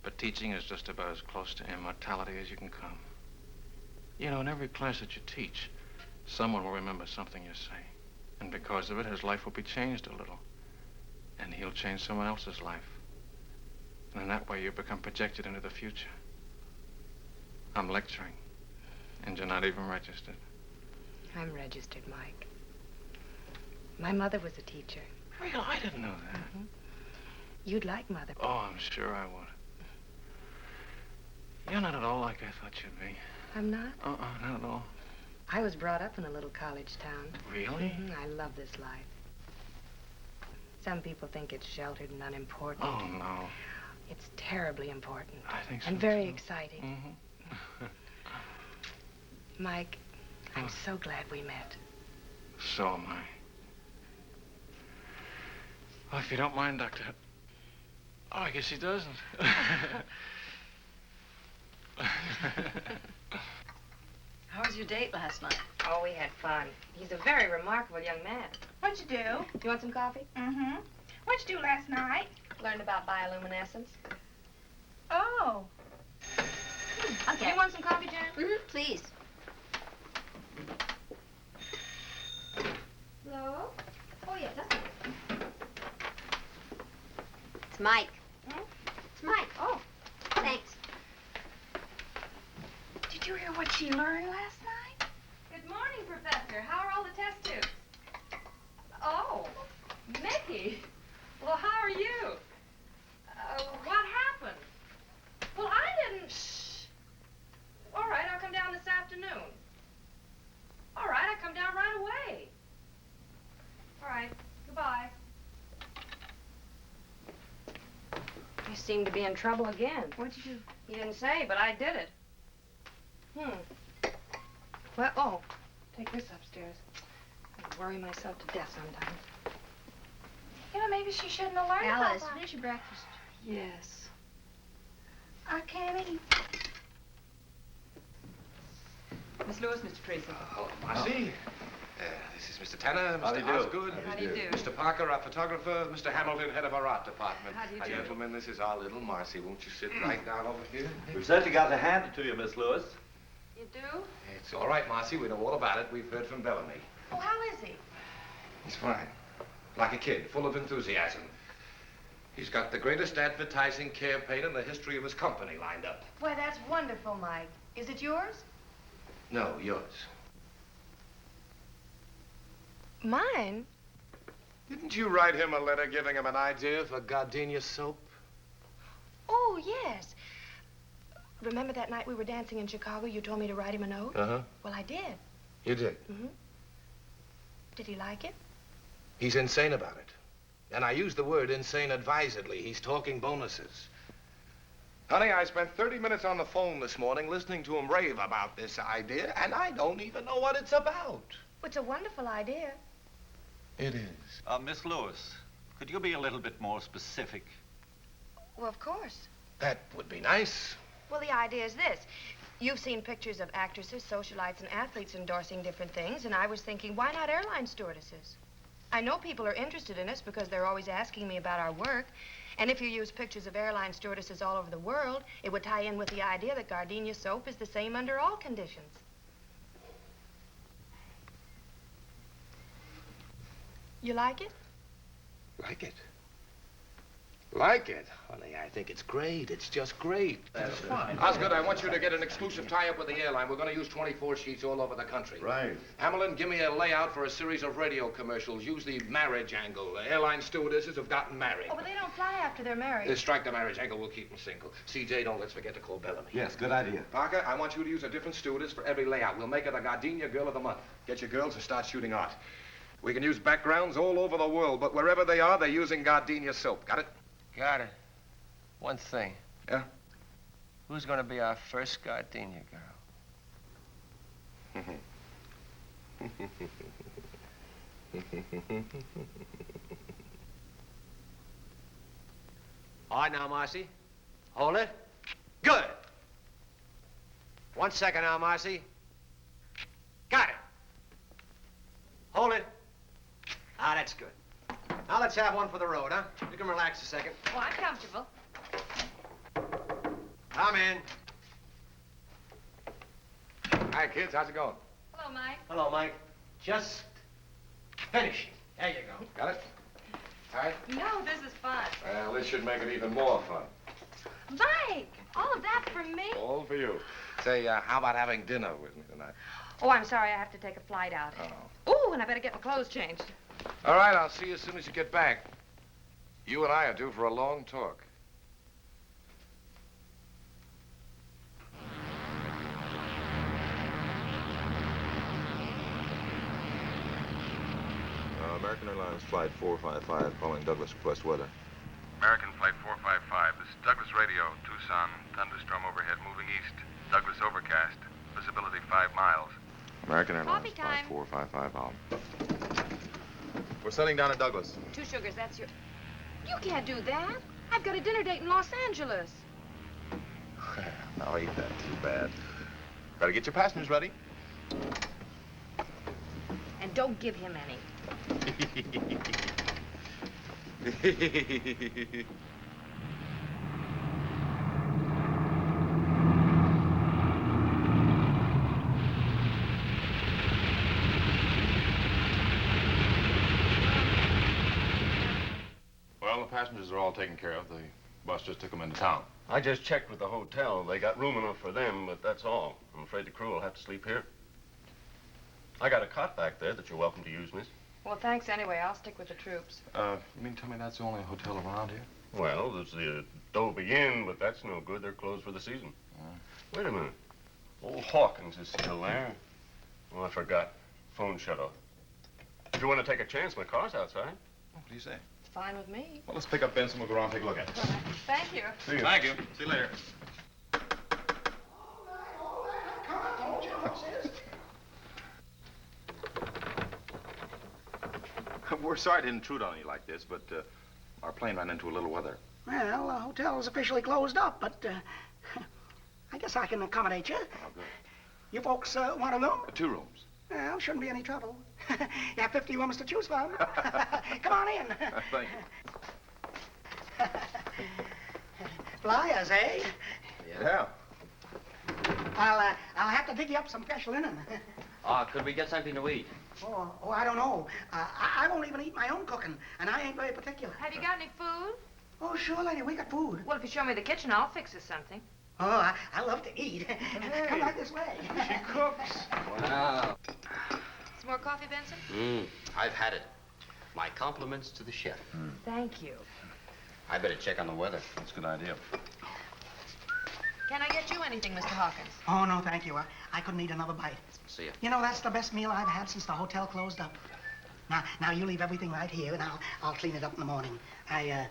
But teaching is just about as close to immortality as you can come. You know, in every class that you teach, someone will remember something you say. And because of it, his life will be changed a little. And he'll change someone else's life. And in that way, you become projected into the future. I'm lecturing. And you're not even registered. I'm registered, Mike. My mother was a teacher. Really? I didn't know that. You'd like Mother. Oh, I'm sure I would. You're not at all like I thought you'd be. I'm not? Not at all. I was brought up in a little college town. Really? I love this life. Some people think it's sheltered and unimportant. Oh, no. It's terribly important. I think so, and very too. exciting. Mike, I'm so glad we met. So am I. Well, if you don't mind, Doctor... Oh, I guess he doesn't. How was your date last night? Oh, we had fun. He's a very remarkable young man. What'd you do? You want some coffee? Mm-hmm. What'd you do last night? Learned about bioluminescence. Oh. Okay. You want some coffee, Jan? Mm-hmm, please. Hello? Oh, yeah, just a minute. It's Mike. It's Mike. Oh. Thanks. Did you hear what she learned last night? Good morning, Professor. How are all the test tubes? Oh, Mickey. Well, how are you? What happened? Well, I didn't... Shh. All right, I'll come down this afternoon. All right, I'll come down right away. All right, goodbye. You seem to be in trouble again. What'd you do? He didn't say, but I did it. Well, oh, take this upstairs. worry myself to death sometimes. You know, maybe she shouldn't have learned Alice, about that. finish your breakfast. Yes. I can't eat. Miss Lewis, Mr. Tracy. Hello, Marcy. This is Mr. Tanner, How do Mr. you do? Osgood. How do you do? Mr. Parker, our photographer. Mr. Hamilton, head of our art department. How do you do? Gentlemen, this is our little Marcy. Won't you sit right down over here? We've certainly got to hand it to you, Miss Lewis. You do? It's all right, Marcy. We know all about it. We've heard from Bellamy. Oh, how is he? He's fine. Like a kid, full of enthusiasm. He's got the greatest advertising campaign in the history of his company lined up. Why, that's wonderful, Mike. Is it yours? No, yours. Mine? Didn't you write him a letter giving him an idea for gardenia soap? Oh, yes. Remember that night we were dancing in Chicago? You told me to write him a note? Uh-huh. Well, I did. You did? Mm-hmm. Did he like it? He's insane about it. And I use the word insane advisedly. He's talking bonuses. Honey, I spent 30 minutes on the phone this morning listening to him rave about this idea, and I don't even know what it's about. It's a wonderful idea. It is. Miss Lewis, could you be a little bit more specific? Well, of course. That would be nice. Well, the idea is this. You've seen pictures of actresses, socialites, and athletes endorsing different things, and I was thinking, why not airline stewardesses? I know people are interested in us because they're always asking me about our work. And if you use pictures of airline stewardesses all over the world, it would tie in with the idea that gardenia soap is the same under all conditions. You like it? Like it? Like it? Honey, I think it's great. It's just great. That's fine. Osgood, I want you to get an exclusive tie-up with the airline. We're going to use 24 sheets all over the country. Right. Hamilton, give me a layout for a series of radio commercials. Use the marriage angle. Airline stewardesses have gotten married. Oh, but they don't fly after they're married. Strike the marriage angle. We'll keep them single. CJ, don't let's forget to call Bellamy. Yes, good idea. Parker, I want you to use a different stewardess for every layout. We'll make her the Gardenia Girl of the Month. Get your girls and start shooting art. We can use backgrounds all over the world, but wherever they are, they're using Gardenia soap. Got it? Got it. One thing. Yeah? Who's going to be our first gardenia girl? All right, now, Marcy. Hold it. Good. 1 second now, Marcy. Got it. Hold it. Ah, that's good. Now let's have one for the road, huh? You can relax a second. Oh, I'm comfortable. Come in. Hi, kids. How's it going? Hello, Mike. Hello, Mike. Just finishing. There you go. Got it? All right? No, this is fun. Well, this should make it even more fun. Mike, all of that for me? All for you. Say, how about having dinner with me tonight? Oh, I'm sorry. I have to take a flight out. Oh. Ooh, and I better get my clothes changed. All right, I'll see you as soon as you get back. You and I are due for a long talk. American Airlines Flight 455 calling Douglas request weather. American Flight 455. This is Douglas Radio. Tucson, thunderstorm overhead moving east. Douglas overcast. Visibility 5 miles. American Airlines Coffee Flight time. 455 out. We're setting down at Douglas. 2 sugars, that's your... You can't do that. I've got a dinner date in Los Angeles. Now, ain't that too bad. Better get your passengers ready. And don't give him any. Well, the passengers are all taken care of. The bus just took them into town. I just checked with the hotel. They got room enough for them, but that's all. I'm afraid the crew will have to sleep here. I got a cot back there that you're welcome to use, miss. Well, thanks anyway. I'll stick with the troops. You mean tell me that's the only hotel around here? Well, there's the Adobe Inn, but that's no good. They're closed for the season. Wait a minute. Old Hawkins is still there. Oh, I forgot. Phone shut off. If you want to take a chance, my car's outside. What do you say? It's fine with me. Well, let's pick up Benson. We'll go around and take a look at it. Thank you. See you. Thank you. See you later. we're sorry to intrude on you like this, but our plane ran into a little weather. Well, the hotel is officially closed up, but I guess I can accommodate you. Oh, good. You folks want a room? 2 rooms. Well, shouldn't be any trouble. You have 50 rooms to choose from. Come on in. Thank you. Flyers, eh? Yeah. I'll have to dig you up some fresh linen. Could we get something to eat? Oh, I don't know. I won't even eat my own cooking, and I ain't very particular. Have you got any food? Oh, sure, lady, we got food. Well, if you show me the kitchen, I'll fix us something. Oh, I love to eat. Come right this way. She cooks. Wow. Some more coffee, Benson? I've had it. My compliments to the chef. Thank you. I better check on the weather. That's a good idea. Can I get you anything, Mr. Hawkins? Oh, no, thank you. I couldn't eat another bite. See ya. You know, that's the best meal I've had since the hotel closed up. Now you leave everything right here, and I'll clean it up in the morning. I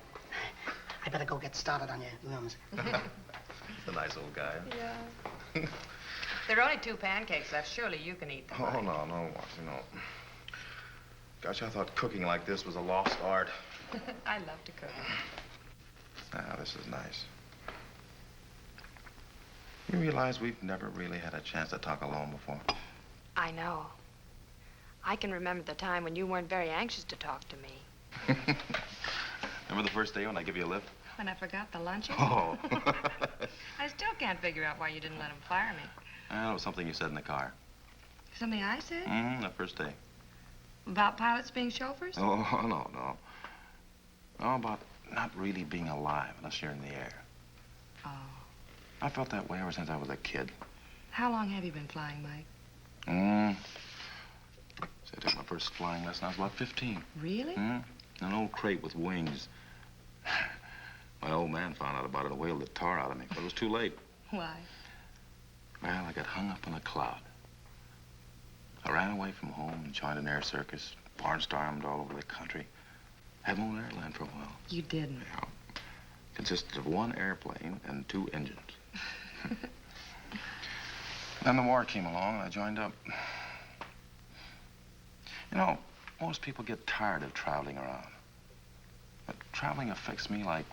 better go get started on your rooms. He's a nice old guy. Yeah. There are only 2 pancakes left. Surely you can eat them. Oh, no, Marcy, no. Gosh, I thought cooking like this was a lost art. I love to cook. Ah, this is nice. You realize we've never really had a chance to talk alone before? I know. I can remember the time when you weren't very anxious to talk to me. Remember the first day when I gave you a lift? When I forgot the lunches? Oh. I still can't figure out why you didn't let him fire me. It was something you said in the car. Something I said? That first day. About pilots being chauffeurs? Oh, no. No, about not really being alive unless you're in the air. Oh. I felt that way ever since I was a kid. How long have you been flying, Mike? So I took my first flying lesson. I was about 15. Really? An old crate with wings. My old man found out about it and whaled the tar out of me, but it was too late. Why? Well, I got hung up in a cloud. I ran away from home and joined an air circus, barnstormed all over the country. Had my own airline for a while. You didn't? Yeah. Consisted of 1 airplane and 2 engines. Then the war came along and I joined up. You know, most people get tired of traveling around. But traveling affects me like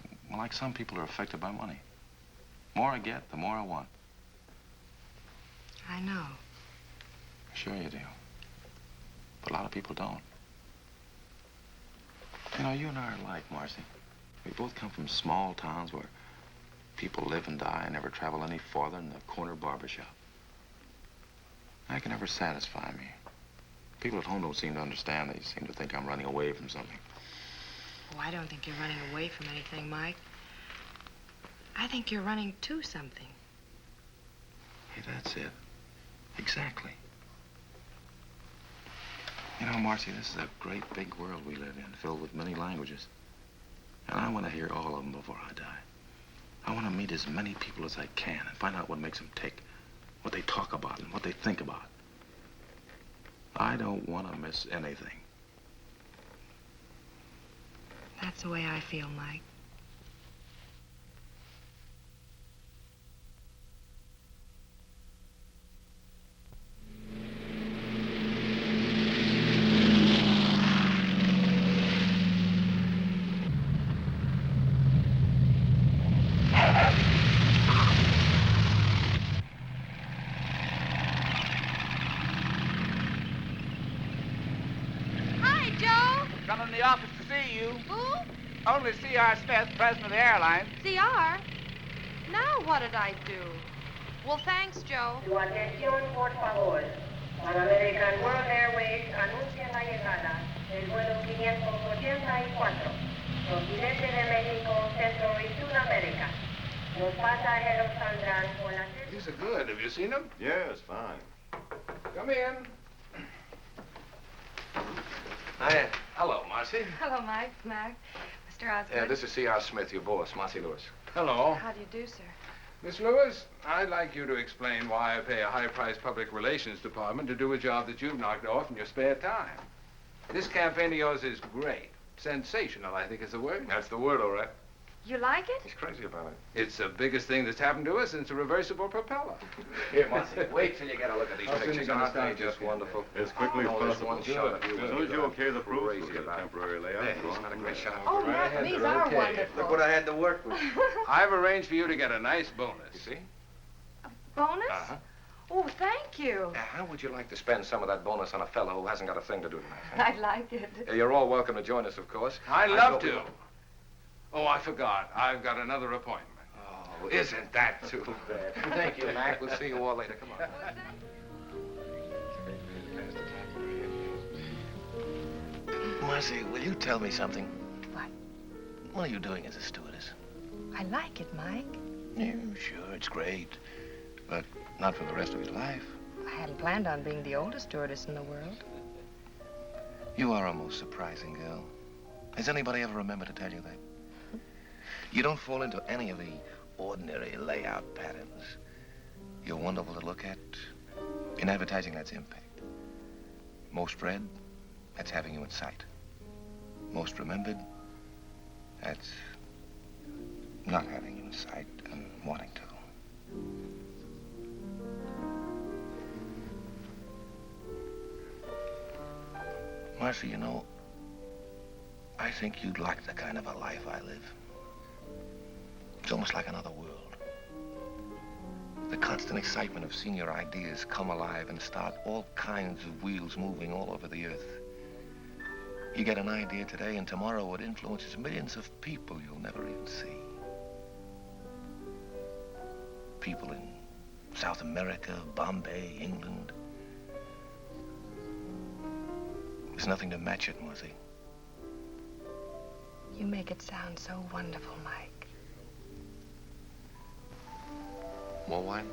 some people are affected by money. The more I get, the more I want. I know. Sure you do. But a lot of people don't. You know, you and I are alike, Marcy. We both come from small towns where people live and die and never travel any farther than the corner barbershop. That can never satisfy me. People at home don't seem to understand. They seem to think I'm running away from something. Oh, I don't think you're running away from anything, Mike. I think you're running to something. Hey, that's it. Exactly. You know, Marcy, this is a great big world we live in, filled with many languages. And I want to hear all of them before I die. I want to meet as many people as I can and find out what makes them tick, what they talk about and what they think about. I don't want to miss anything. That's the way I feel, Mike. Hi, Joe. Come in the office to see you. Who? Only C.R. Smith, president of the airline. CR? Now what did I do? Well, thanks, Joe. Su atención, por favor. Pan American World Airways anuncia la llegada del vuelo 584, procedente de México, Centro y Sudamérica. Los pasajeros saldrán por la... These are good. Have you seen them? Yes, fine. Come in. Hello, Marcy. Hello, Mike. Mac. Mr. Osgood. Yeah, this is C.R. Smith, your boss, Marcy Lewis. Hello. How do you do, sir? Miss Lewis, I'd like you to explain why I pay a high-priced public relations department to do a job that you've knocked off in your spare time. This campaign of yours is great. Sensational, I think is the word. That's the word, all right. You like it? He's crazy about it. It's the biggest thing that's happened to us since a reversible propeller. Here, Marcy, wait till you get a look at these How soon pictures. you gonna Aren't they start just wonderful? As quickly as There's possible. one shot of you. As soon as you okay the proof, we'll Crazy get a about it. temporary layout. There, he's not a great shot. Oh, Mac, these are wonderful. Look what I had to work with. I've arranged for you to get a nice bonus. You see? Bonus? Uh-huh. Oh, thank you. How would you like to spend some of that bonus on a fellow who hasn't got a thing to do tonight? Huh? I'd like it. You're all welcome to join us, of course. I'd love to. Oh, I forgot. I've got another appointment. Oh, isn't that too bad? Thank you, Mac. We'll see you all later. Come on. Marcy, will you tell me something? What? What are you doing as a stewardess? I like it, Mike. Yeah, sure, it's great. But not for the rest of your life. I hadn't planned on being the oldest stewardess in the world. You are a most surprising girl. Has anybody ever remembered to tell you that? You don't fall into any of the ordinary layout patterns. You're wonderful to look at. In advertising, that's impact. Most read, that's having you in sight. Most remembered, that's not having you in sight and wanting to. Marcy, you know, I think you'd like the kind of a life I live. It's almost like another world. The constant excitement of seeing your ideas come alive and start all kinds of wheels moving all over the earth. You get an idea today, and tomorrow it influences millions of people you'll never even see. People in South America, Bombay, England. There's nothing to match it, Marcy. You make it sound so wonderful, Mike. More wine?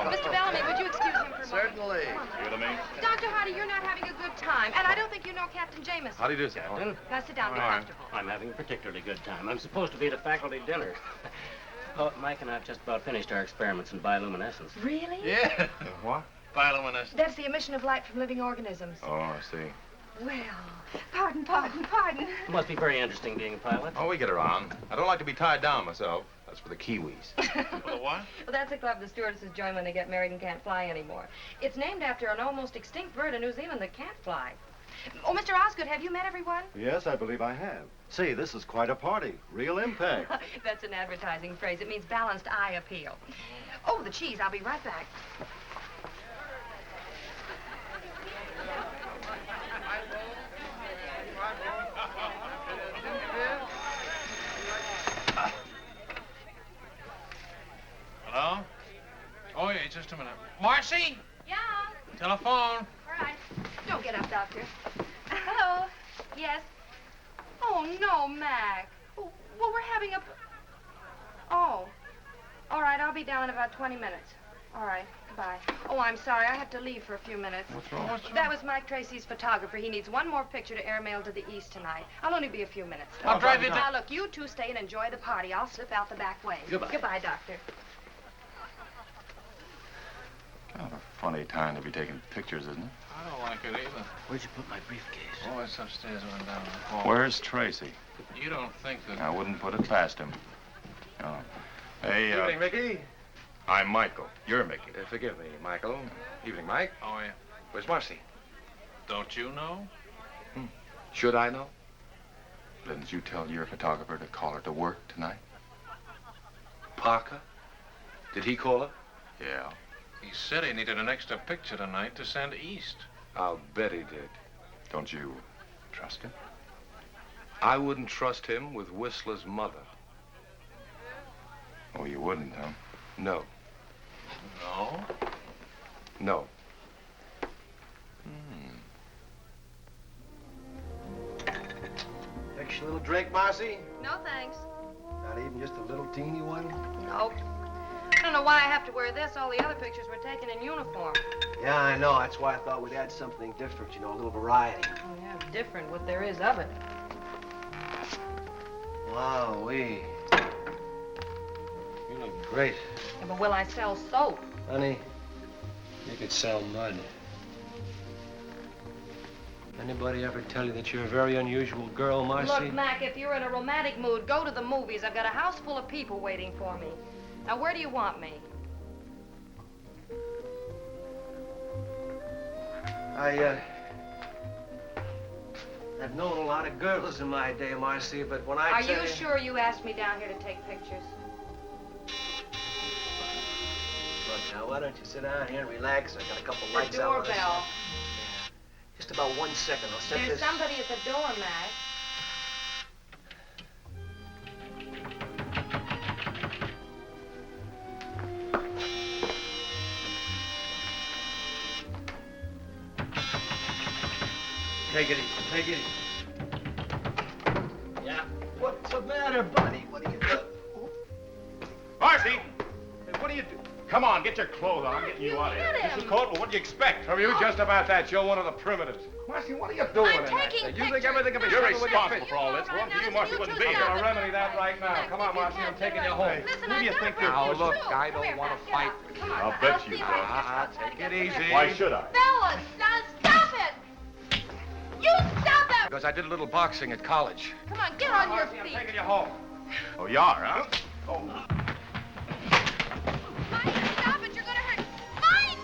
Mr. Bellamy, would you excuse him for a moment? Certainly. You to me? Dr. Hardy, you're not having a good time, and I don't think you know Captain Jameson. How do you do, Captain? Now sit down, be All right. comfortable. I'm having a particularly good time. I'm supposed to be at a faculty dinner. Oh, Mike and I have just about finished our experiments in bioluminescence. Really? Yeah. What? Bioluminescence. That's the emission of light from living organisms. Oh, I see. Well, pardon. It must be very interesting being a pilot. Oh, we get around. I don't like to be tied down myself. That's for the Kiwis. For the what? Well, that's a club the stewardesses join when they get married and can't fly anymore. It's named after an almost extinct bird in New Zealand that can't fly. Oh, Mr. Osgood, have you met everyone? Yes, I believe I have. See, this is quite a party. Real impact. That's an advertising phrase. It means balanced eye appeal. Oh, the cheese. I'll be right back. Hello? Oh, yeah, just a minute. Marcy? Yeah? Telephone. All right. Don't get up, Doctor. Hello? Yes? Oh, no, Mac. Oh, well, we're having a... Oh. All right, I'll be down in about 20 minutes. All right, goodbye. Oh, I'm sorry. I have to leave for a few minutes. What's wrong? That was Mike Tracy's photographer. He needs one more picture to airmail to the east tonight. I'll only be a few minutes. I'll drive you Now, look, you two stay and enjoy the party. I'll slip out the back way. Goodbye. Goodbye, Doctor. Kind of a funny time to be taking pictures, isn't it? I don't like it either. Where'd you put my briefcase? Oh, it's upstairs and down the hall. Where's Tracy? You don't think that... I wouldn't put it past him. Oh. Hey, Evening, Mickey. I'm Michael. You're Mickey. Forgive me, Michael. Evening, Mike. Oh, yeah. Where's Marcy? Don't you know? Should I know? Didn't you tell your photographer to call her to work tonight? Parker? Did he call her? Yeah. He said he needed an extra picture tonight to send east. I'll bet he did. Don't you trust him? I wouldn't trust him with Whistler's mother. Oh, you wouldn't, huh? No. No? No. Extra little drink, Marcy? No, thanks. Not even just a little teeny one? Nope. I don't know why I have to wear this. All the other pictures were taken in uniform. Yeah, I know. That's why I thought we'd add something different, you know, a little variety. Oh, yeah, different what there is of it. Wow-wee. You look great. Yeah, but will I sell soap? Honey, you could sell mud. Anybody ever tell you that you're a very unusual girl, Marcy? Look, Mac, if you're in a romantic mood, go to the movies. I've got a house full of people waiting for me. Now, where do you want me? I've known a lot of girls in my day, Marcy, but when I Are tell you sure you asked me down here to take pictures? Look, now, why don't you sit down here and relax? I got a couple The lights out. on this. doorbell. Just about 1 second. I'll set There's this. somebody at the door, Mac. Take it easy. Take it easy. Yeah. What's the matter, buddy? What are you doing? Marcy! Hey, what are you doing? Come on, get your clothes on. I'm getting you out of here. This is cold. Well, what do you expect? From you, just about that. You're one of the primitives. Marcy, what are you doing in that taking thing? You think everything can be You're settled with your responsible for all this. Well, to you, Marcy, wouldn't be I'm here. gonna remedy that right now. Come on, Marcy, I'm taking you home. Listen, Who do you I've think got you're a Now, brother, look, too. I Come here, don't want Mac, to get fight up. with Come you. on, I'll Mac, bet see you if I don't. can just Take it easy. Why should I? Fellas, now stop it! You stop it! Because I did a little boxing at college. Come on, get on your Marcy, I'm feet. taking you home. Oh, you are, huh? Oh. Mike, stop it! You're gonna hurt. Mike!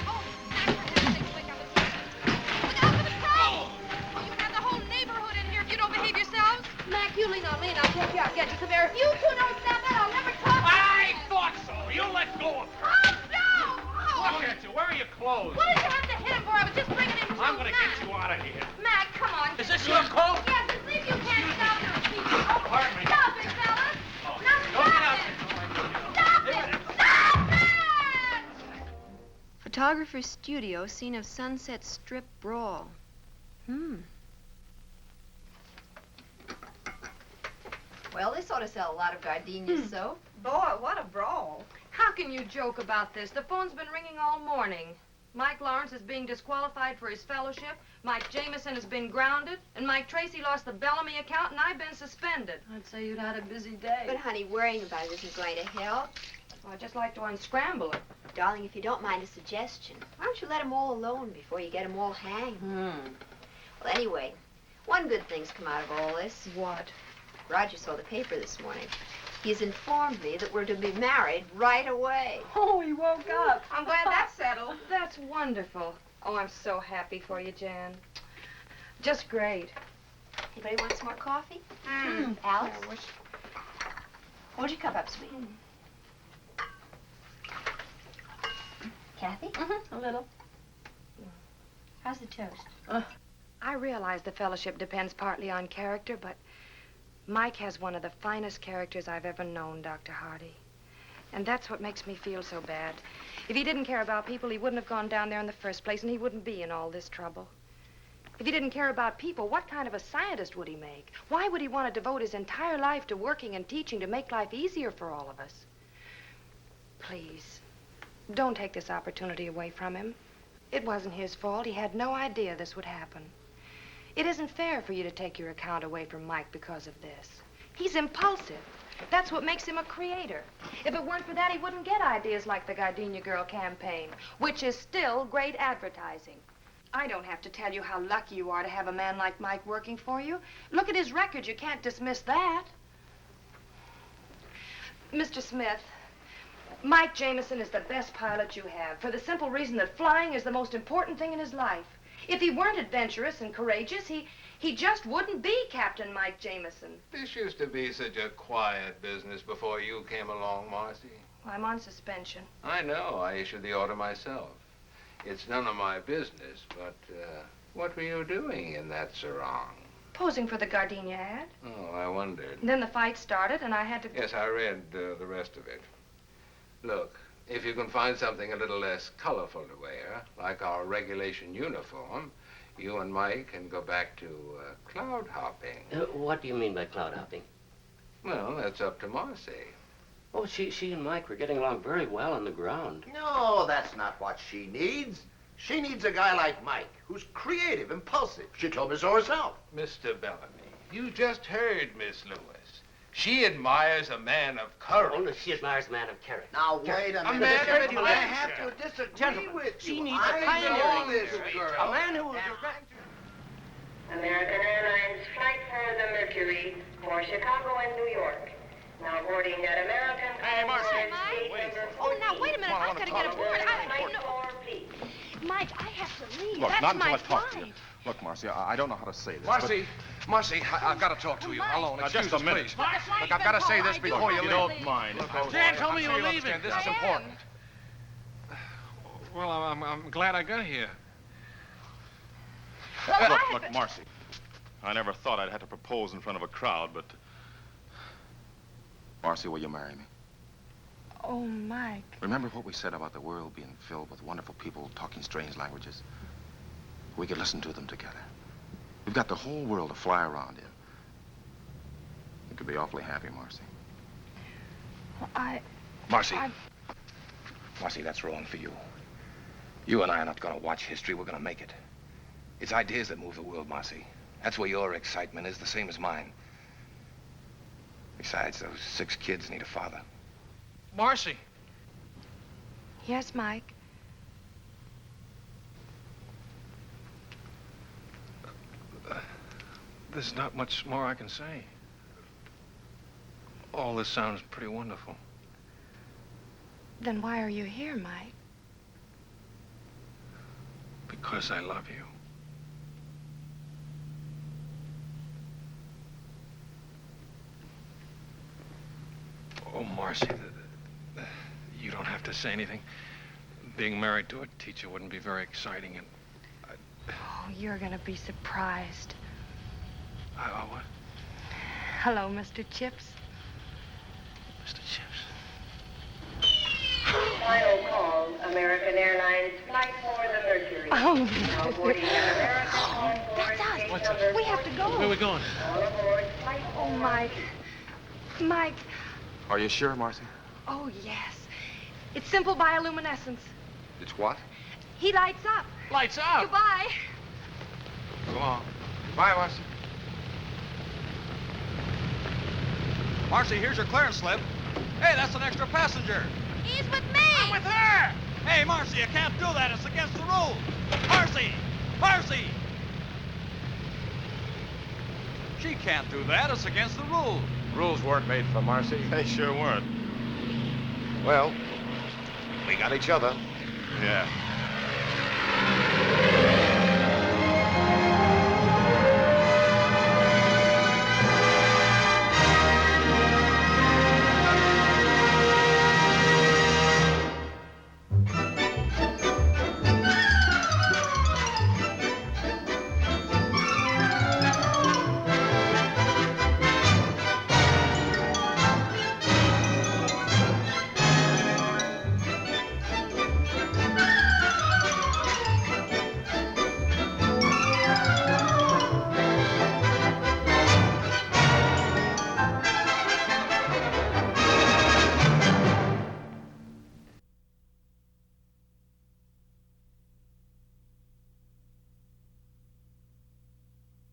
Oh, Mac, for heaven's sake, wake up and look out for the crowd! Oh, you have the whole neighborhood in here if you don't behave yourselves. Mac, you lean on me and I'll take you out. Get you some air. If you two don't stop it, I'll never talk. I thought so. You let go of her. Oh, no! Oh. Look at you. Where are your clothes? What did you have to hit him for? I was just bringing him I'm going to Mac. get you out of here. Mac, come on. Is this your coat? Yes, it's if you can't stop your feet. Oh, Pardon me. stop it, fellas. Now Don't get stop out. it. Stop it. Stop it! Photographer's studio, scene of Sunset Strip brawl. Well, this ought to sell a lot of gardenias soap. Boy, what a brawl. How can you joke about this? The phone's been ringing all morning. Mike Lawrence is being disqualified for his fellowship. Mike Jameson has been grounded. And Mike Tracy lost the Bellamy account, and I've been suspended. I'd say you'd had a busy day. But, honey, worrying about it isn't going to help. Well, I'd just like to unscramble it. Darling, if you don't mind a suggestion, why don't you let 'em all alone before you get 'em all hanged? Well, anyway, one good thing's come out of all this. What? Roger saw the paper this morning. He's informed me that we're to be married right away. Oh, he woke up. I'm glad that's settled. That's wonderful. Oh, I'm so happy for you, Jan. Just great. Anybody want some more coffee? Alice? Hold your cup up, sweet. Kathy? A little. How's the toast? I realize the fellowship depends partly on character, but Mike has one of the finest characters I've ever known, Dr. Hardy. And that's what makes me feel so bad. If he didn't care about people, he wouldn't have gone down there in the first place, and he wouldn't be in all this trouble. If he didn't care about people, what kind of a scientist would he make? Why would he want to devote his entire life to working and teaching to make life easier for all of us? Please, don't take this opportunity away from him. It wasn't his fault. He had no idea this would happen. It isn't fair for you to take your account away from Mike because of this. He's impulsive. That's what makes him a creator. If it weren't for that, he wouldn't get ideas like the Gardenia Girl campaign, which is still great advertising. I don't have to tell you how lucky you are to have a man like Mike working for you. Look at his record. You can't dismiss that. Mr. Smith, Mike Jameson is the best pilot you have for the simple reason that flying is the most important thing in his life. If he weren't adventurous and courageous, he just wouldn't be Captain Mike Jameson. This used to be such a quiet business before you came along, Marcy. Well, I'm on suspension. I know. I issued the order myself. It's none of my business, but what were you doing in that sarong? Posing for the Gardenia ad. Oh, I wondered. Then the fight started, and I had to... Yes, I read the rest of it. Look, if you can find something a little less colorful to wear, like our regulation uniform, you and Mike can go back to cloud hopping. What do you mean by cloud hopping? Well, that's up to Marcy. Oh, she and Mike were getting along very well on the ground. No, that's not what she needs. She needs a guy like Mike, who's creative, impulsive. She told me so herself. Mr. Bellamy, you just heard Miss Lewis. She admires a man of courage. Only she admires a man of character. Now, wait a A minute. man of I have to character. disagree with you. She needs I a know pioneering this girl. girl. A man who is American Airlines flight for the Mercury for Chicago and New York. Now boarding at American Airlines. Oh, now, wait a minute. I've got to get aboard. Flight 4, please. Mike, I have to leave. Look, That's not until my I talk to you. flight. Look, Marcy, I don't know how to say this. Marcy, Marcy, I've got to talk to you. Alone. Now, just Excuse a us, minute. please. But the flight's Look, I've been got to say called. this I do before you have leave. to don't leave. mind. Dan told me you were I'm sure leaving. understand. This is important. Well, I'm glad I got here. Look, Marcy. I never thought I'd have to propose in front of a crowd, but... Marcy, will you marry me? Oh, Mike. Remember what we said about the world being filled with wonderful people talking strange languages? We could listen to them together. We've got the whole world to fly around in. You could be awfully happy, Marcy. Well, Marcy. Marcy, that's wrong for you. You and I are not going to watch history. We're going to make it. It's ideas that move the world, Marcy. That's where your excitement is, the same as mine. Besides, those 6 kids need a father. Marcy. Yes, Mike. There's not much more I can say. All this sounds pretty wonderful. Then why are you here, Mike? Because I love you. Oh, Marcy, you don't have to say anything. Being married to a teacher wouldn't be very exciting, and Oh, you're gonna be surprised. what? Hello, Mr. Chips. Mr. Chips. Final call, American Airlines flight for the Mercury. Oh. Now boarding at American Airport. That's us. What's up? We have to go. Where are we going? All aboard flight Oh, Mike. Mike. Are you sure, Marcy? Oh, yes. It's simple bioluminescence. It's what? He lights up. Lights up. Goodbye. Go on. Bye, Marcy. Marcy, here's your clearance slip. Hey, that's an extra passenger. He's with me. I'm with her. Hey, Marcy, you can't do that. It's against the rules. Marcy! Marcy! She can't do that. It's against the rules. Rules weren't made for Marcy. They sure weren't. Well, we got each other. Yeah.